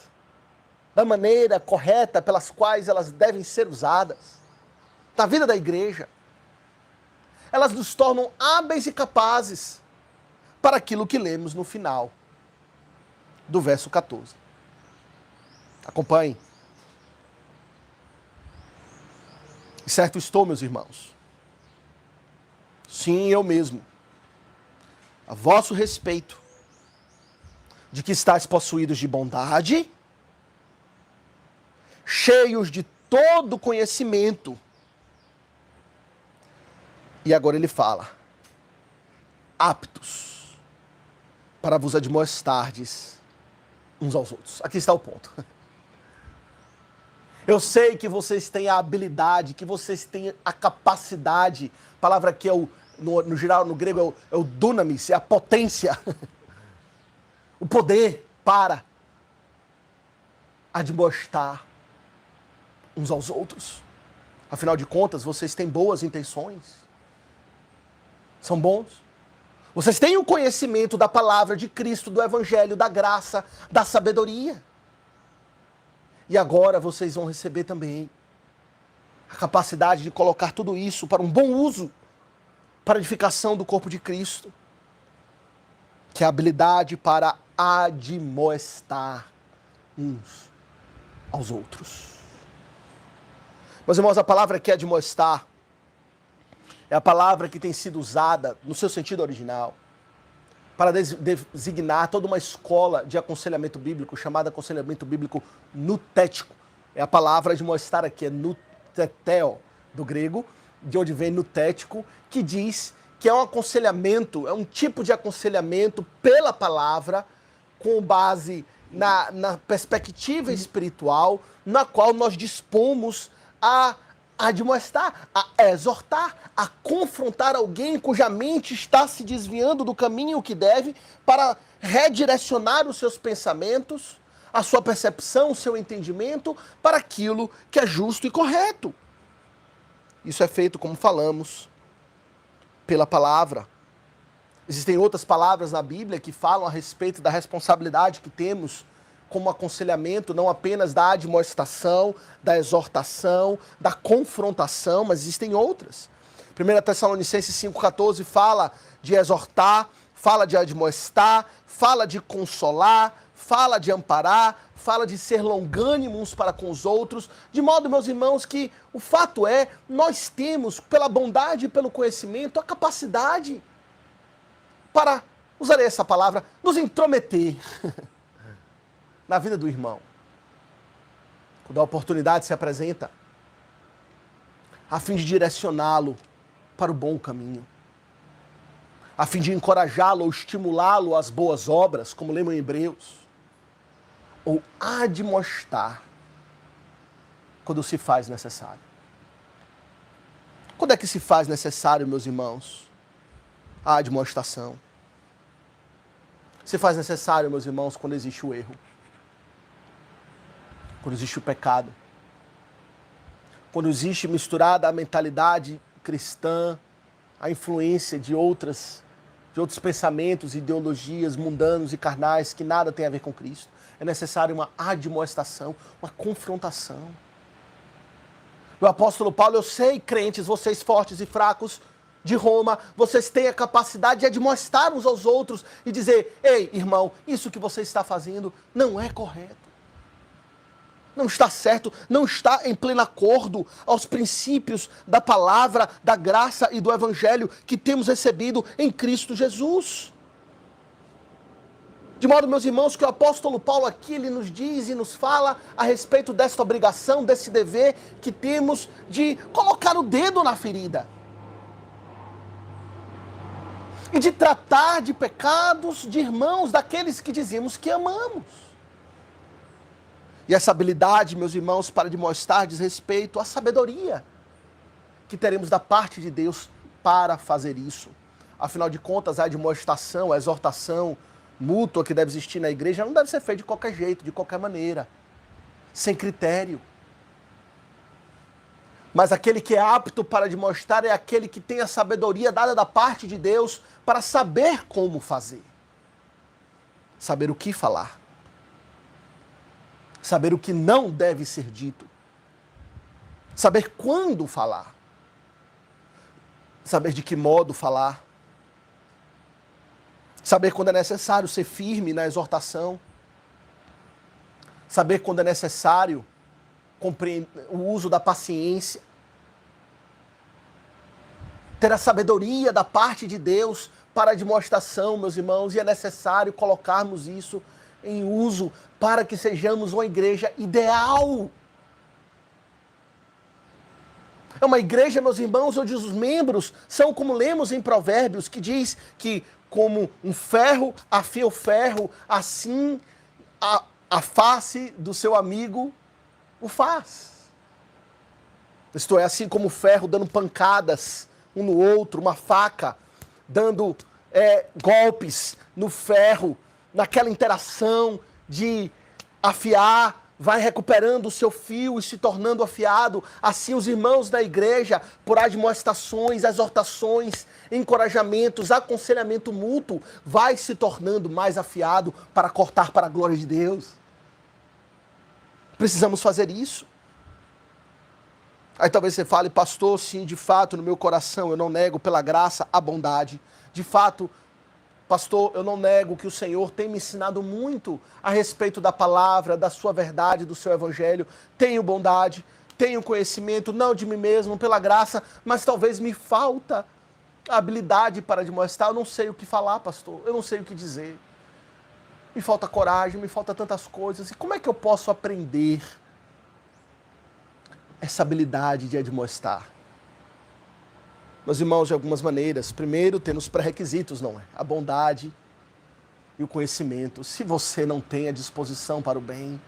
da maneira correta pelas quais elas devem ser usadas na vida da igreja, elas nos tornam hábeis e capazes para aquilo que lemos no final do verso 14. Acompanhe. E certo estou, meus irmãos. Sim, eu mesmo. A vosso respeito, de que estáis possuídos de bondade, cheios de todo conhecimento. E agora ele fala, aptos para vos admoestardes uns aos outros. Aqui está o ponto. Eu sei que vocês têm a habilidade, que vocês têm a capacidade, a palavra que é no geral, no grego, é o dunamis, é a potência, o poder para admoestar uns aos outros. Afinal de contas, vocês têm boas intenções. São bons. Vocês têm o conhecimento da palavra de Cristo, do Evangelho, da graça, da sabedoria. E agora vocês vão receber também a capacidade de colocar tudo isso para um bom uso, para a edificação do corpo de Cristo, que é a habilidade para admoestar uns aos outros. Meus irmãos, a palavra que é admoestar é a palavra que tem sido usada, no seu sentido original, para designar toda uma escola de aconselhamento bíblico, chamada aconselhamento bíblico nutético. É a palavra admoestar aqui, é nuteteo, do grego, de onde vem nutético, que diz que é um aconselhamento, é um tipo de aconselhamento pela palavra, com base na perspectiva espiritual, na qual nós dispomos a admoestar, a exortar, a confrontar alguém cuja mente está se desviando do caminho que deve, para redirecionar os seus pensamentos, a sua percepção, o seu entendimento para aquilo que é justo e correto. Isso é feito, como falamos, pela palavra. Existem outras palavras na Bíblia que falam a respeito da responsabilidade que temos como aconselhamento, não apenas da admoestação, da exortação, da confrontação, mas existem outras. 1 Tessalonicenses 5,14 fala de exortar, fala de admoestar, fala de consolar, fala de amparar, fala de ser longânimo uns para com os outros, de modo, meus irmãos, que o fato é, nós temos, pela bondade e pelo conhecimento, a capacidade para, usarei essa palavra, nos intrometer na vida do irmão. Quando a oportunidade se apresenta, a fim de direcioná-lo para o bom caminho, a fim de encorajá-lo ou estimulá-lo às boas obras, como lemos em Hebreus, ou admoestar quando se faz necessário. Quando é que se faz necessário, meus irmãos, a admoestação? Se faz necessário, meus irmãos, quando existe o erro, quando existe o pecado, quando existe misturada a mentalidade cristã, a influência de outros pensamentos, ideologias mundanos e carnais que nada tem a ver com Cristo. É necessário uma admoestação, uma confrontação. O apóstolo Paulo, eu sei, crentes, vocês fortes e fracos de Roma, vocês têm a capacidade de admoestar uns aos outros e dizer, ei, irmão, isso que você está fazendo não é correto. Não está certo, não está em pleno acordo aos princípios da palavra, da graça e do evangelho que temos recebido em Cristo Jesus. De modo, meus irmãos, que o apóstolo Paulo aqui, ele nos diz e nos fala a respeito desta obrigação, desse dever que temos de colocar o dedo na ferida. E de tratar de pecados de irmãos, daqueles que dizemos que amamos. E essa habilidade, meus irmãos, para demonstrar diz respeito à sabedoria que teremos da parte de Deus para fazer isso. Afinal de contas, a admoestação, a exortação mútua que deve existir na igreja não deve ser feita de qualquer jeito, de qualquer maneira, sem critério. Mas aquele que é apto para admoestar é aquele que tem a sabedoria dada da parte de Deus para saber como fazer. Saber o que falar. Saber o que não deve ser dito. Saber quando falar. Saber de que modo falar. Saber quando é necessário ser firme na exortação. Saber quando é necessário o uso da paciência. Ter a sabedoria da parte de Deus para a demonstração, meus irmãos, e é necessário colocarmos isso em uso para que sejamos uma igreja ideal. É uma igreja, meus irmãos, onde os membros são como lemos em Provérbios, que diz que como um ferro afia o ferro, assim a face do seu amigo o faz. Isto é, assim como o ferro dando pancadas um no outro, uma faca dando golpes no ferro, naquela interação de afiar, vai recuperando o seu fio e se tornando afiado. Assim os irmãos da igreja, por admoestações, exortações, encorajamentos, aconselhamento mútuo, vai se tornando mais afiado para cortar para a glória de Deus. Precisamos fazer isso. Aí talvez você fale, pastor, sim, de fato, no meu coração eu não nego pela graça a bondade. De fato, pastor, eu não nego que o Senhor tem me ensinado muito a respeito da palavra, da sua verdade, do seu evangelho. Tenho bondade, tenho conhecimento, não de mim mesmo, pela graça, mas talvez me falta a habilidade para demonstrar. Eu não sei o que falar, pastor, eu não sei o que dizer. Me falta coragem, me falta tantas coisas. E como é que eu posso aprender essa habilidade de admoestar? Meus irmãos, de algumas maneiras. Primeiro, tendo os pré-requisitos, não é? A bondade e o conhecimento. Se você não tem a disposição para o bem,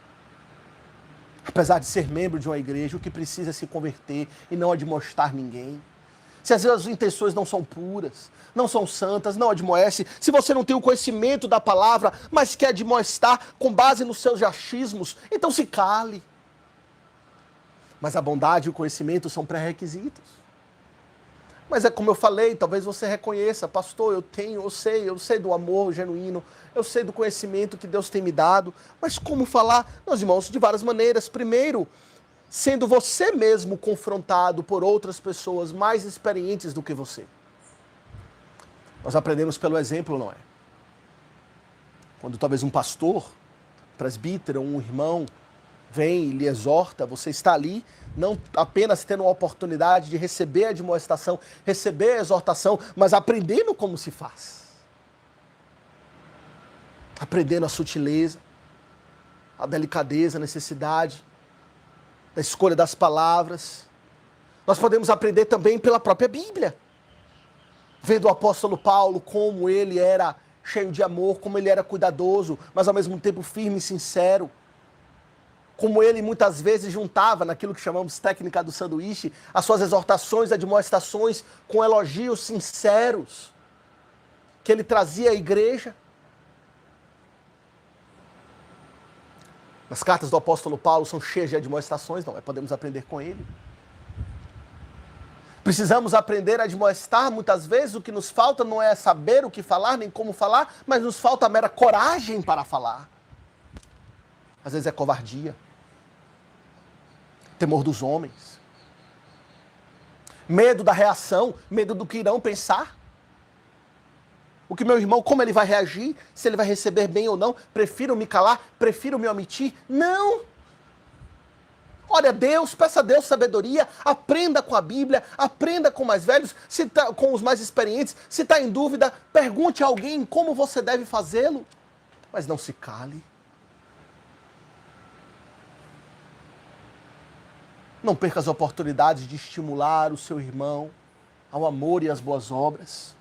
apesar de ser membro de uma igreja, o que precisa é se converter e não admoestar ninguém. Se às vezes as intenções não são puras, não são santas, não admoeste. Se você não tem o conhecimento da palavra, mas quer admoestar com base nos seus achismos, então se cale. Mas a bondade e o conhecimento são pré-requisitos. Mas é como eu falei, talvez você reconheça, pastor, eu sei do amor genuíno, eu sei do conhecimento que Deus tem me dado, mas como falar? Meus irmãos, de várias maneiras. Primeiro, sendo você mesmo confrontado por outras pessoas mais experientes do que você. Nós aprendemos pelo exemplo, não é? Quando talvez um pastor, presbítero, um irmão, vem e lhe exorta, você está ali, não apenas tendo a oportunidade de receber a admoestação, receber a exortação, mas aprendendo como se faz. Aprendendo a sutileza, a delicadeza, a necessidade, a escolha das palavras. Nós podemos aprender também pela própria Bíblia. Vendo o apóstolo Paulo, como ele era cheio de amor, como ele era cuidadoso, mas ao mesmo tempo firme e sincero. Como ele muitas vezes juntava, naquilo que chamamos técnica do sanduíche, as suas exortações, admoestações com elogios sinceros que ele trazia à igreja. As cartas do apóstolo Paulo são cheias de admoestações, não é? Podemos aprender com ele. Precisamos aprender a admoestar, muitas vezes o que nos falta não é saber o que falar, nem como falar, mas nos falta a mera coragem para falar. Às vezes é covardia. Temor dos homens, medo da reação, medo do que irão pensar. O que meu irmão, como ele vai reagir, se ele vai receber bem ou não, prefiro me calar, prefiro me omitir. Não! Ore a Deus, peça a Deus sabedoria, aprenda com a Bíblia, aprenda com mais velhos, com os mais experientes. Se está em dúvida, pergunte a alguém como você deve fazê-lo, mas não se cale. Não perca as oportunidades de estimular o seu irmão ao amor e às boas obras.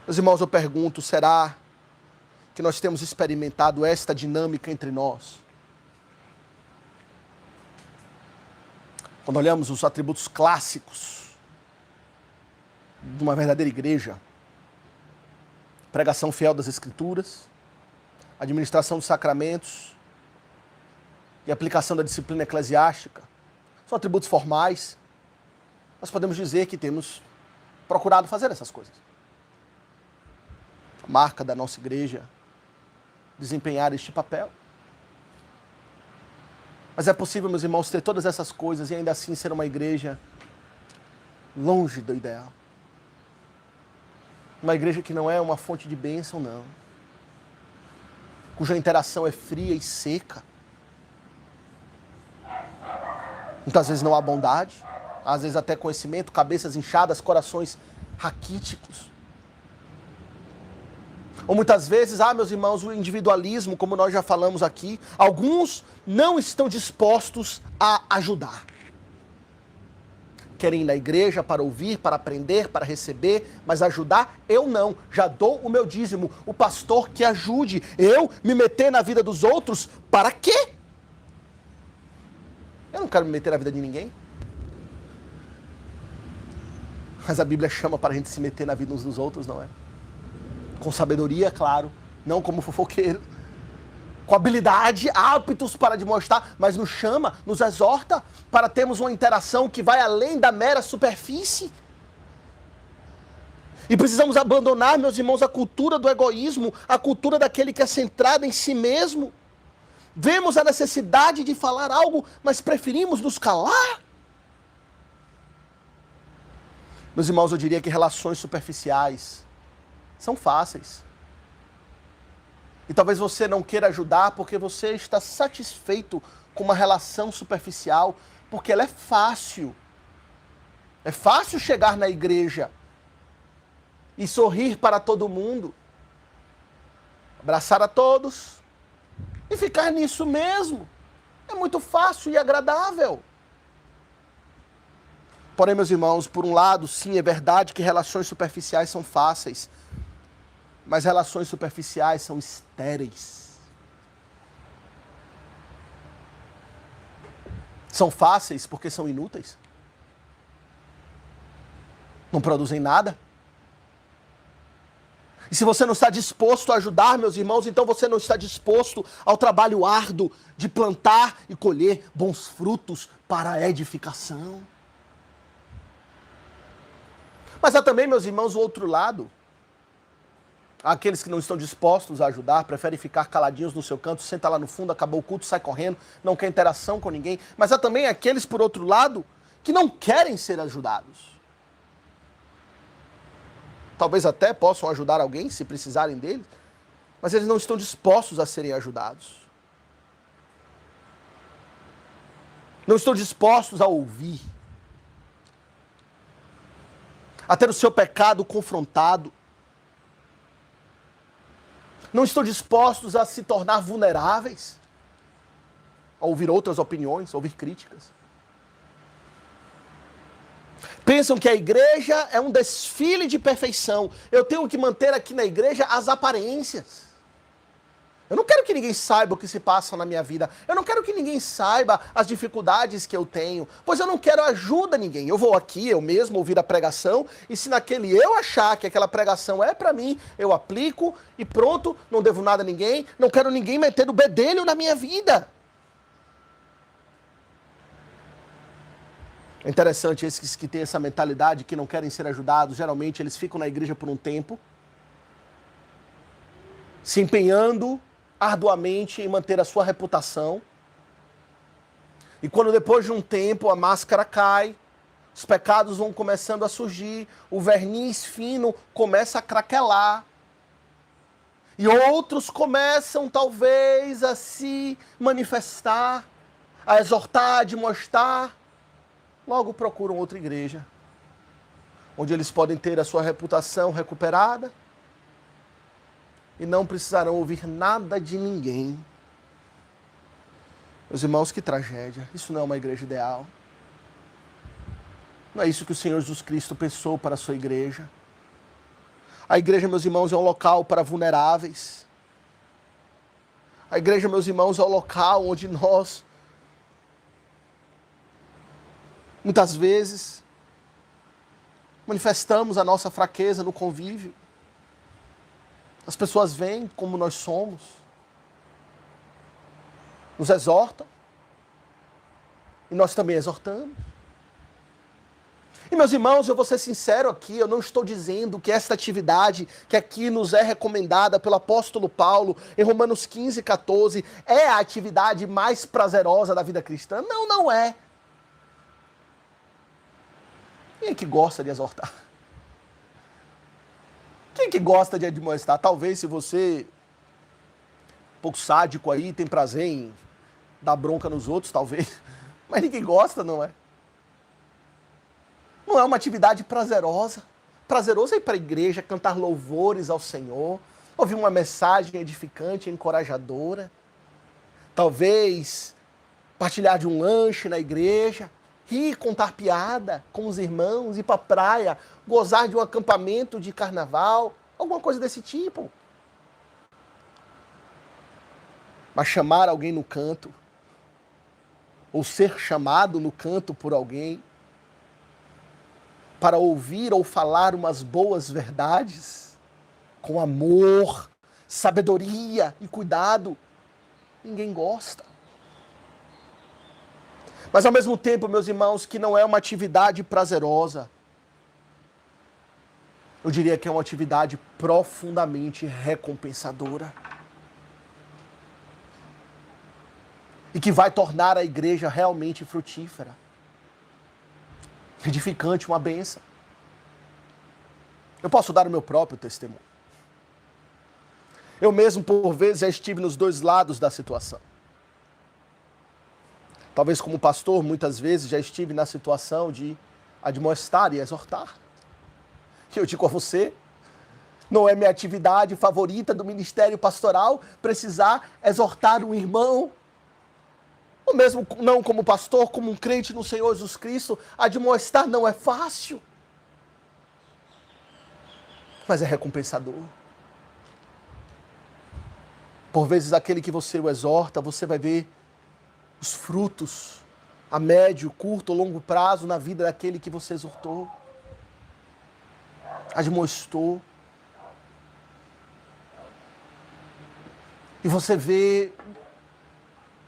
Meus irmãos, eu pergunto, será que nós temos experimentado esta dinâmica entre nós? Quando olhamos os atributos clássicos de uma verdadeira igreja, pregação fiel das Escrituras, administração dos sacramentos, e aplicação da disciplina eclesiástica, são atributos formais. Nós podemos dizer que temos procurado fazer essas coisas. A marca da nossa igreja, desempenhar este papel. Mas é possível, meus irmãos, ter todas essas coisas e ainda assim ser uma igreja longe do ideal. Uma igreja que não é uma fonte de bênção, não. Cuja interação é fria e seca. Muitas vezes não há bondade, às vezes até conhecimento, cabeças inchadas, corações raquíticos. Ou muitas vezes, meus irmãos, o individualismo, como nós já falamos aqui, alguns não estão dispostos a ajudar. Querem ir na igreja para ouvir, para aprender, para receber, mas ajudar, eu não. Já dou o meu dízimo. O pastor que ajude. Eu me meter na vida dos outros, para quê? Eu não quero me meter na vida de ninguém. Mas a Bíblia chama para a gente se meter na vida uns dos outros, não é? Com sabedoria, claro. Não como fofoqueiro. Com habilidade, aptos para demonstrar, mas nos chama, nos exorta para termos uma interação que vai além da mera superfície. E precisamos abandonar, meus irmãos, a cultura do egoísmo, a cultura daquele que é centrado em si mesmo. Vemos a necessidade de falar algo, mas preferimos nos calar. Meus irmãos, eu diria que relações superficiais são fáceis. E talvez você não queira ajudar porque você está satisfeito com uma relação superficial, porque ela é fácil. É fácil chegar na igreja e sorrir para todo mundo, abraçar a todos e ficar nisso mesmo. É muito fácil e agradável. Porém, meus irmãos, por um lado, sim, é verdade que relações superficiais são fáceis, mas relações superficiais são estéreis. São fáceis porque são inúteis. Não produzem nada. E se você não está disposto a ajudar, meus irmãos, então você não está disposto ao trabalho árduo de plantar e colher bons frutos para a edificação. Mas há também, meus irmãos, o outro lado. Aqueles que não estão dispostos a ajudar, preferem ficar caladinhos no seu canto, senta lá no fundo, acabou o culto, sai correndo, não quer interação com ninguém. Mas há também aqueles, por outro lado, que não querem ser ajudados. Talvez até possam ajudar alguém, se precisarem dele, mas eles não estão dispostos a serem ajudados. Não estão dispostos a ouvir. A ter o seu pecado confrontado. Não estão dispostos a se tornar vulneráveis, a ouvir outras opiniões, a ouvir críticas. Pensam que a igreja é um desfile de perfeição. Eu tenho que manter aqui na igreja as aparências. Eu não quero que ninguém saiba o que se passa na minha vida. Eu não quero que ninguém saiba as dificuldades que eu tenho. Pois eu não quero ajuda a ninguém. Eu vou aqui, eu mesmo, ouvir a pregação. E se naquele eu achar que aquela pregação é para mim, eu aplico e pronto, não devo nada a ninguém. Não quero ninguém meter o bedelho na minha vida. É interessante, esses que têm essa mentalidade, que não querem ser ajudados, geralmente eles ficam na igreja por um tempo, se empenhando arduamente em manter a sua reputação. E quando depois de um tempo a máscara cai, os pecados vão começando a surgir, o verniz fino começa a craquelar. E outros começam talvez a se manifestar, a exortar, a demonstrar. Logo procuram outra igreja, onde eles podem ter a sua reputação recuperada e não precisarão ouvir nada de ninguém. Meus irmãos, que tragédia. Isso não é uma igreja ideal. Não é isso que o Senhor Jesus Cristo pensou para a sua igreja. A igreja, meus irmãos, é um local para vulneráveis. A igreja, meus irmãos, é o local onde nós, muitas vezes, manifestamos a nossa fraqueza no convívio. As pessoas veem como nós somos, nos exortam, E nós também exortamos. E meus irmãos, eu vou ser sincero aqui, eu não estou dizendo que esta atividade que aqui nos é recomendada pelo apóstolo Paulo em Romanos 15, 14, é a atividade mais prazerosa da vida cristã. Não, não é. Quem é que gosta de exortar? Quem é que gosta de admoestar? Talvez se você, um pouco sádico aí, tem prazer em dar bronca nos outros, talvez. Mas ninguém gosta, não é? Não é uma atividade prazerosa. Prazeroso é ir para a igreja, cantar louvores ao Senhor, ouvir uma mensagem edificante, encorajadora. Talvez partilhar de um lanche na igreja, rir, contar piada com os irmãos, ir para a praia, gozar de um acampamento de carnaval, alguma coisa desse tipo. Mas chamar alguém no canto, ou ser chamado no canto por alguém, para ouvir ou falar umas boas verdades, com amor, sabedoria e cuidado, ninguém gosta. Mas ao mesmo tempo, meus irmãos, que não é uma atividade prazerosa, eu diria que é uma atividade profundamente recompensadora. E que vai tornar a igreja realmente frutífera, edificante, uma bênção. Eu posso dar o meu próprio testemunho. Eu mesmo, por vezes, já estive nos dois lados da situação. Talvez como pastor, muitas vezes, já estive na situação de admoestar e exortar. E eu digo a você, não é minha atividade favorita do ministério pastoral precisar exortar um irmão, ou mesmo não como pastor, como um crente no Senhor Jesus Cristo, admoestar não é fácil, mas é recompensador. Por vezes, aquele que você o exorta, você vai ver os frutos a médio, curto ou longo prazo na vida daquele que você exortou, admoestou. E você vê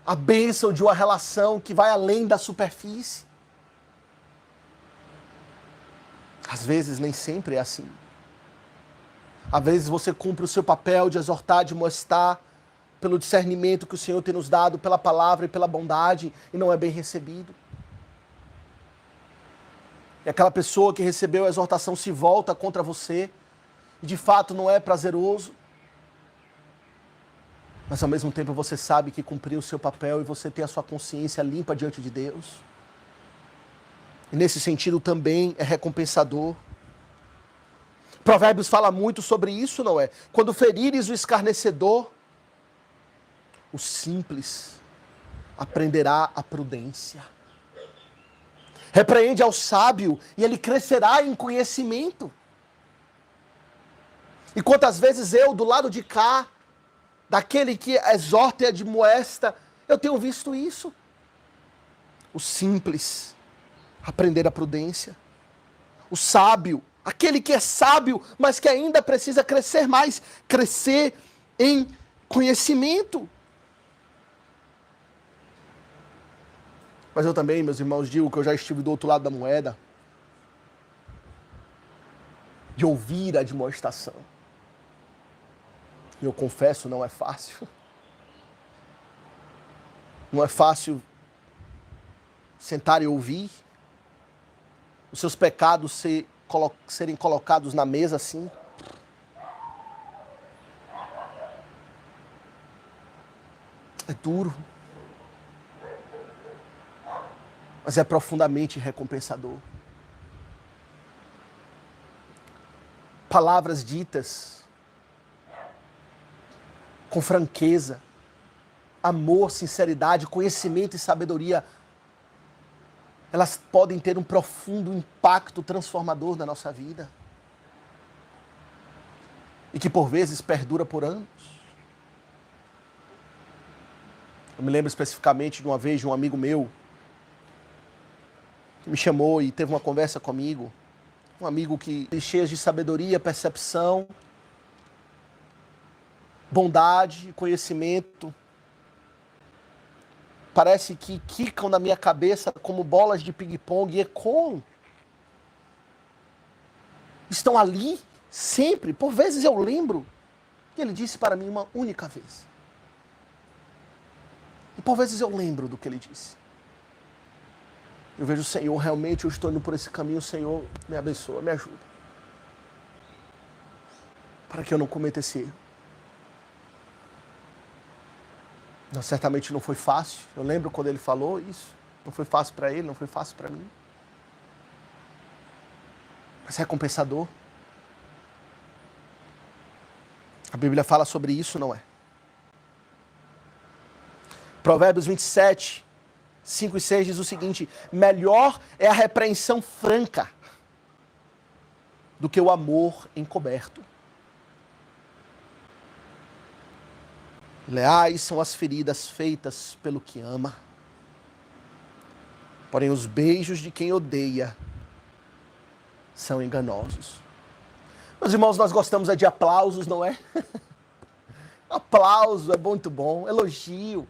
a bênção de uma relação que vai além da superfície. Às vezes, nem sempre é assim. Às vezes você cumpre o seu papel de exortar, de mostrar, pelo discernimento que o Senhor tem nos dado, pela palavra e pela bondade, e não é bem recebido. E aquela pessoa que recebeu a exortação se volta contra você, e de fato não é prazeroso. Mas ao mesmo tempo você sabe que cumpriu o seu papel e você tem a sua consciência limpa diante de Deus. E nesse sentido também é recompensador. Provérbios fala muito sobre isso, não é? Quando ferires o escarnecedor, o simples aprenderá a prudência. Repreende ao sábio e ele crescerá em conhecimento. E quantas vezes eu, do lado de cá, daquele que exorta e admoesta, eu tenho visto isso. O simples aprender a prudência. O sábio, aquele que é sábio, mas que ainda precisa crescer mais, crescer em conhecimento. Mas eu também, meus irmãos, digo que eu já estive do outro lado da moeda, de ouvir a admoestação. E eu confesso, não é fácil. Não é fácil sentar e ouvir os seus pecados serem colocados na mesa assim. É duro. Mas é profundamente recompensador. Palavras ditas com franqueza, amor, sinceridade, conhecimento e sabedoria, elas podem ter um profundo impacto transformador na nossa vida. E que por vezes perdura por anos. Eu me lembro especificamente de uma vez de um amigo meu, que me chamou e teve uma conversa comigo. Um amigo que cheio de sabedoria, percepção, bondade, conhecimento. parece que quicam na minha cabeça como bolas de ping-pong e ecoam. Estão ali sempre. Por vezes eu lembro que ele disse para mim uma única vez. E por vezes eu lembro do que ele disse. Eu vejo, Senhor, realmente eu estou indo por esse caminho, Senhor, me abençoa, me ajuda. Para que eu não cometa esse erro. Não, certamente não foi fácil. Eu lembro quando ele falou isso. Não foi fácil para ele, não foi fácil para mim. Mas é recompensador. A Bíblia fala sobre isso, não é? Provérbios 27, 5 e 6 diz o seguinte: melhor é a repreensão franca do que o amor encoberto. Leais são as feridas feitas pelo que ama. Porém, os beijos de quem odeia são enganosos. Meus irmãos, nós gostamos de aplausos, não é? Aplauso é muito bom, elogio.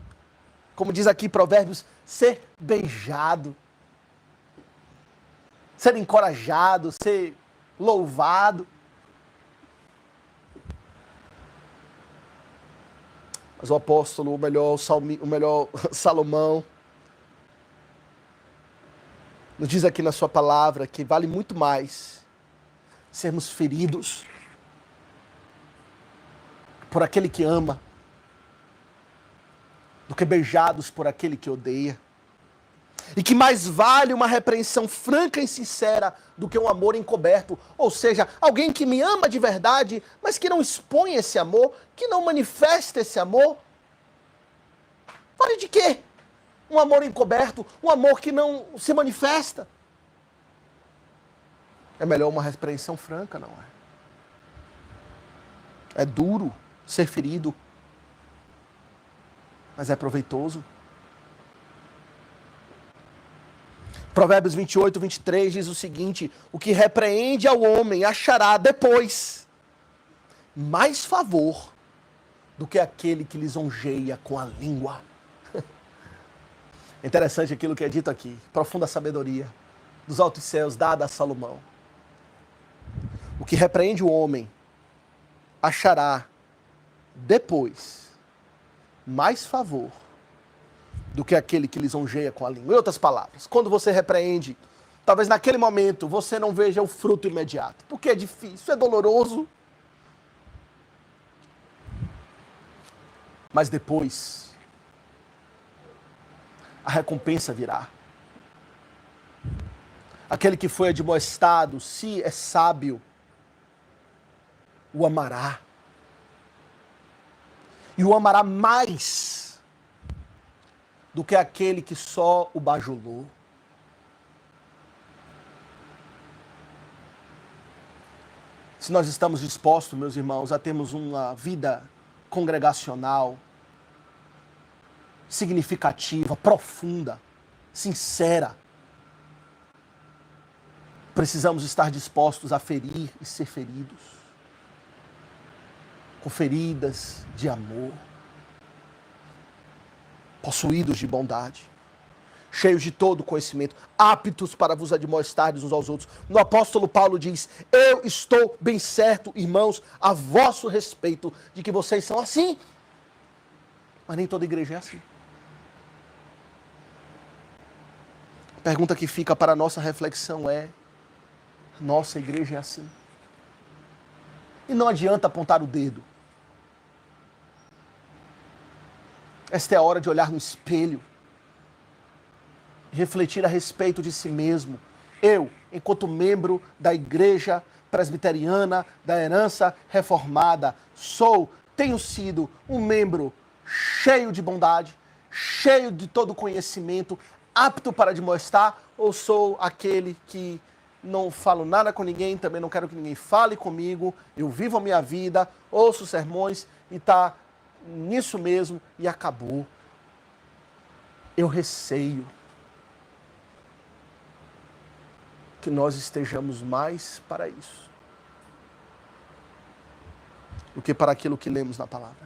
Como diz aqui Provérbios, ser beijado, ser encorajado, ser louvado. Mas o apóstolo, o melhor Salomão, nos diz aqui na sua palavra que vale muito mais sermos feridos por aquele que ama do que beijados por aquele que odeia. E que mais vale uma repreensão franca e sincera do que um amor encoberto. Ou seja, alguém que me ama de verdade, mas que não expõe esse amor, que não manifesta esse amor. Vale de quê? Um amor encoberto, um amor que não se manifesta. É melhor uma repreensão franca, não é? É duro ser ferido, mas é proveitoso. Provérbios 28, 23 diz o seguinte: o que repreende ao homem achará depois mais favor do que aquele que lisonjeia com a língua. É interessante aquilo que é dito aqui, profunda sabedoria dos altos céus dada a Salomão. O que repreende o homem achará depois mais favor do que aquele que lisonjeia com a língua. Em outras palavras, quando você repreende, talvez naquele momento você não veja o fruto imediato, porque é difícil, é doloroso. Mas depois, a recompensa virá. Aquele que foi admoestado, se é sábio, o amará. E o amará mais do que aquele que só o bajulou. Se nós estamos dispostos, meus irmãos, a termos uma vida congregacional, significativa, profunda, sincera, precisamos estar dispostos a ferir e ser feridos, com feridas de amor, possuídos de bondade, cheios de todo conhecimento, aptos para vos admoestardes uns aos outros. No apóstolo Paulo diz: eu estou bem certo, irmãos, a vosso respeito, de que vocês são assim. Mas nem toda igreja é assim. A pergunta que fica para a nossa reflexão é: nossa igreja é assim? E não adianta apontar o dedo. Esta é a hora de olhar no espelho, refletir a respeito de si mesmo. Eu, enquanto membro da igreja presbiteriana, da herança reformada, tenho sido um membro cheio de bondade, cheio de todo conhecimento, apto para admoestar, ou sou aquele que não falo nada com ninguém, também não quero que ninguém fale comigo, eu vivo a minha vida, ouço sermões e está nisso mesmo e acabou. Eu receio que nós estejamos mais para isso do que para aquilo que lemos na palavra.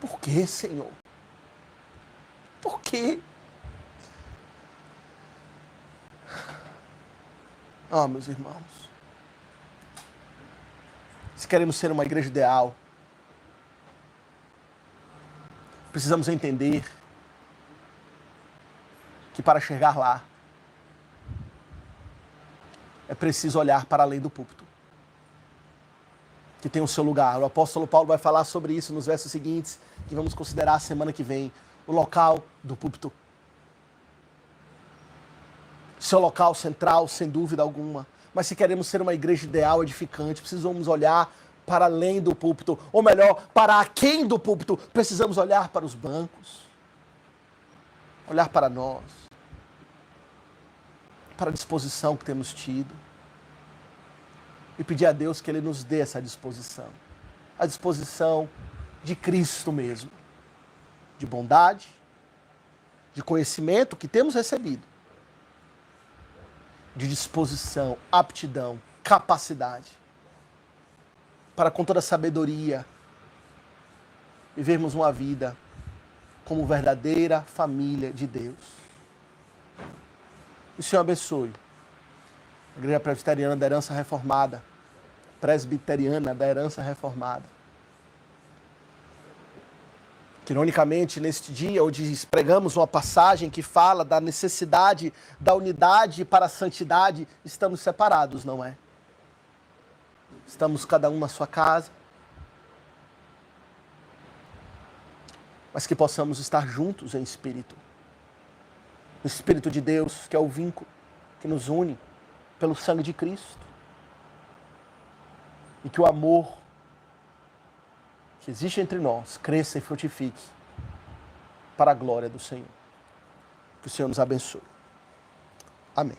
Por quê, Senhor? Por quê? Ah, meus irmãos, se queremos ser uma igreja ideal, precisamos entender que para chegar lá, é preciso olhar para além do púlpito, que tem o seu lugar. O apóstolo Paulo vai falar sobre isso nos versos seguintes, que vamos considerar a semana que vem, o local do púlpito. Seu local central, sem dúvida alguma. Mas se queremos ser uma igreja ideal, edificante, precisamos olhar para além do púlpito, ou melhor, para aquém do púlpito. Precisamos olhar para os bancos, olhar para nós, para a disposição que temos tido e pedir a Deus que Ele nos dê essa disposição. A disposição de Cristo mesmo, de bondade, de conhecimento que temos recebido, de disposição, aptidão, capacidade, para com toda sabedoria vivermos uma vida como verdadeira família de Deus. Que o Senhor abençoe a Igreja Presbiteriana da Herança Reformada, Presbiteriana da Herança Reformada. Que, ironicamente, neste dia, onde pregamos uma passagem que fala da necessidade da unidade para a santidade, estamos separados, não é? Estamos cada um na sua casa, mas que possamos estar juntos em espírito. O Espírito de Deus, que é o vínculo que nos une pelo sangue de Cristo. E que o amor que existe entre nós cresça e frutifique para a glória do Senhor. Que o Senhor nos abençoe. Amém.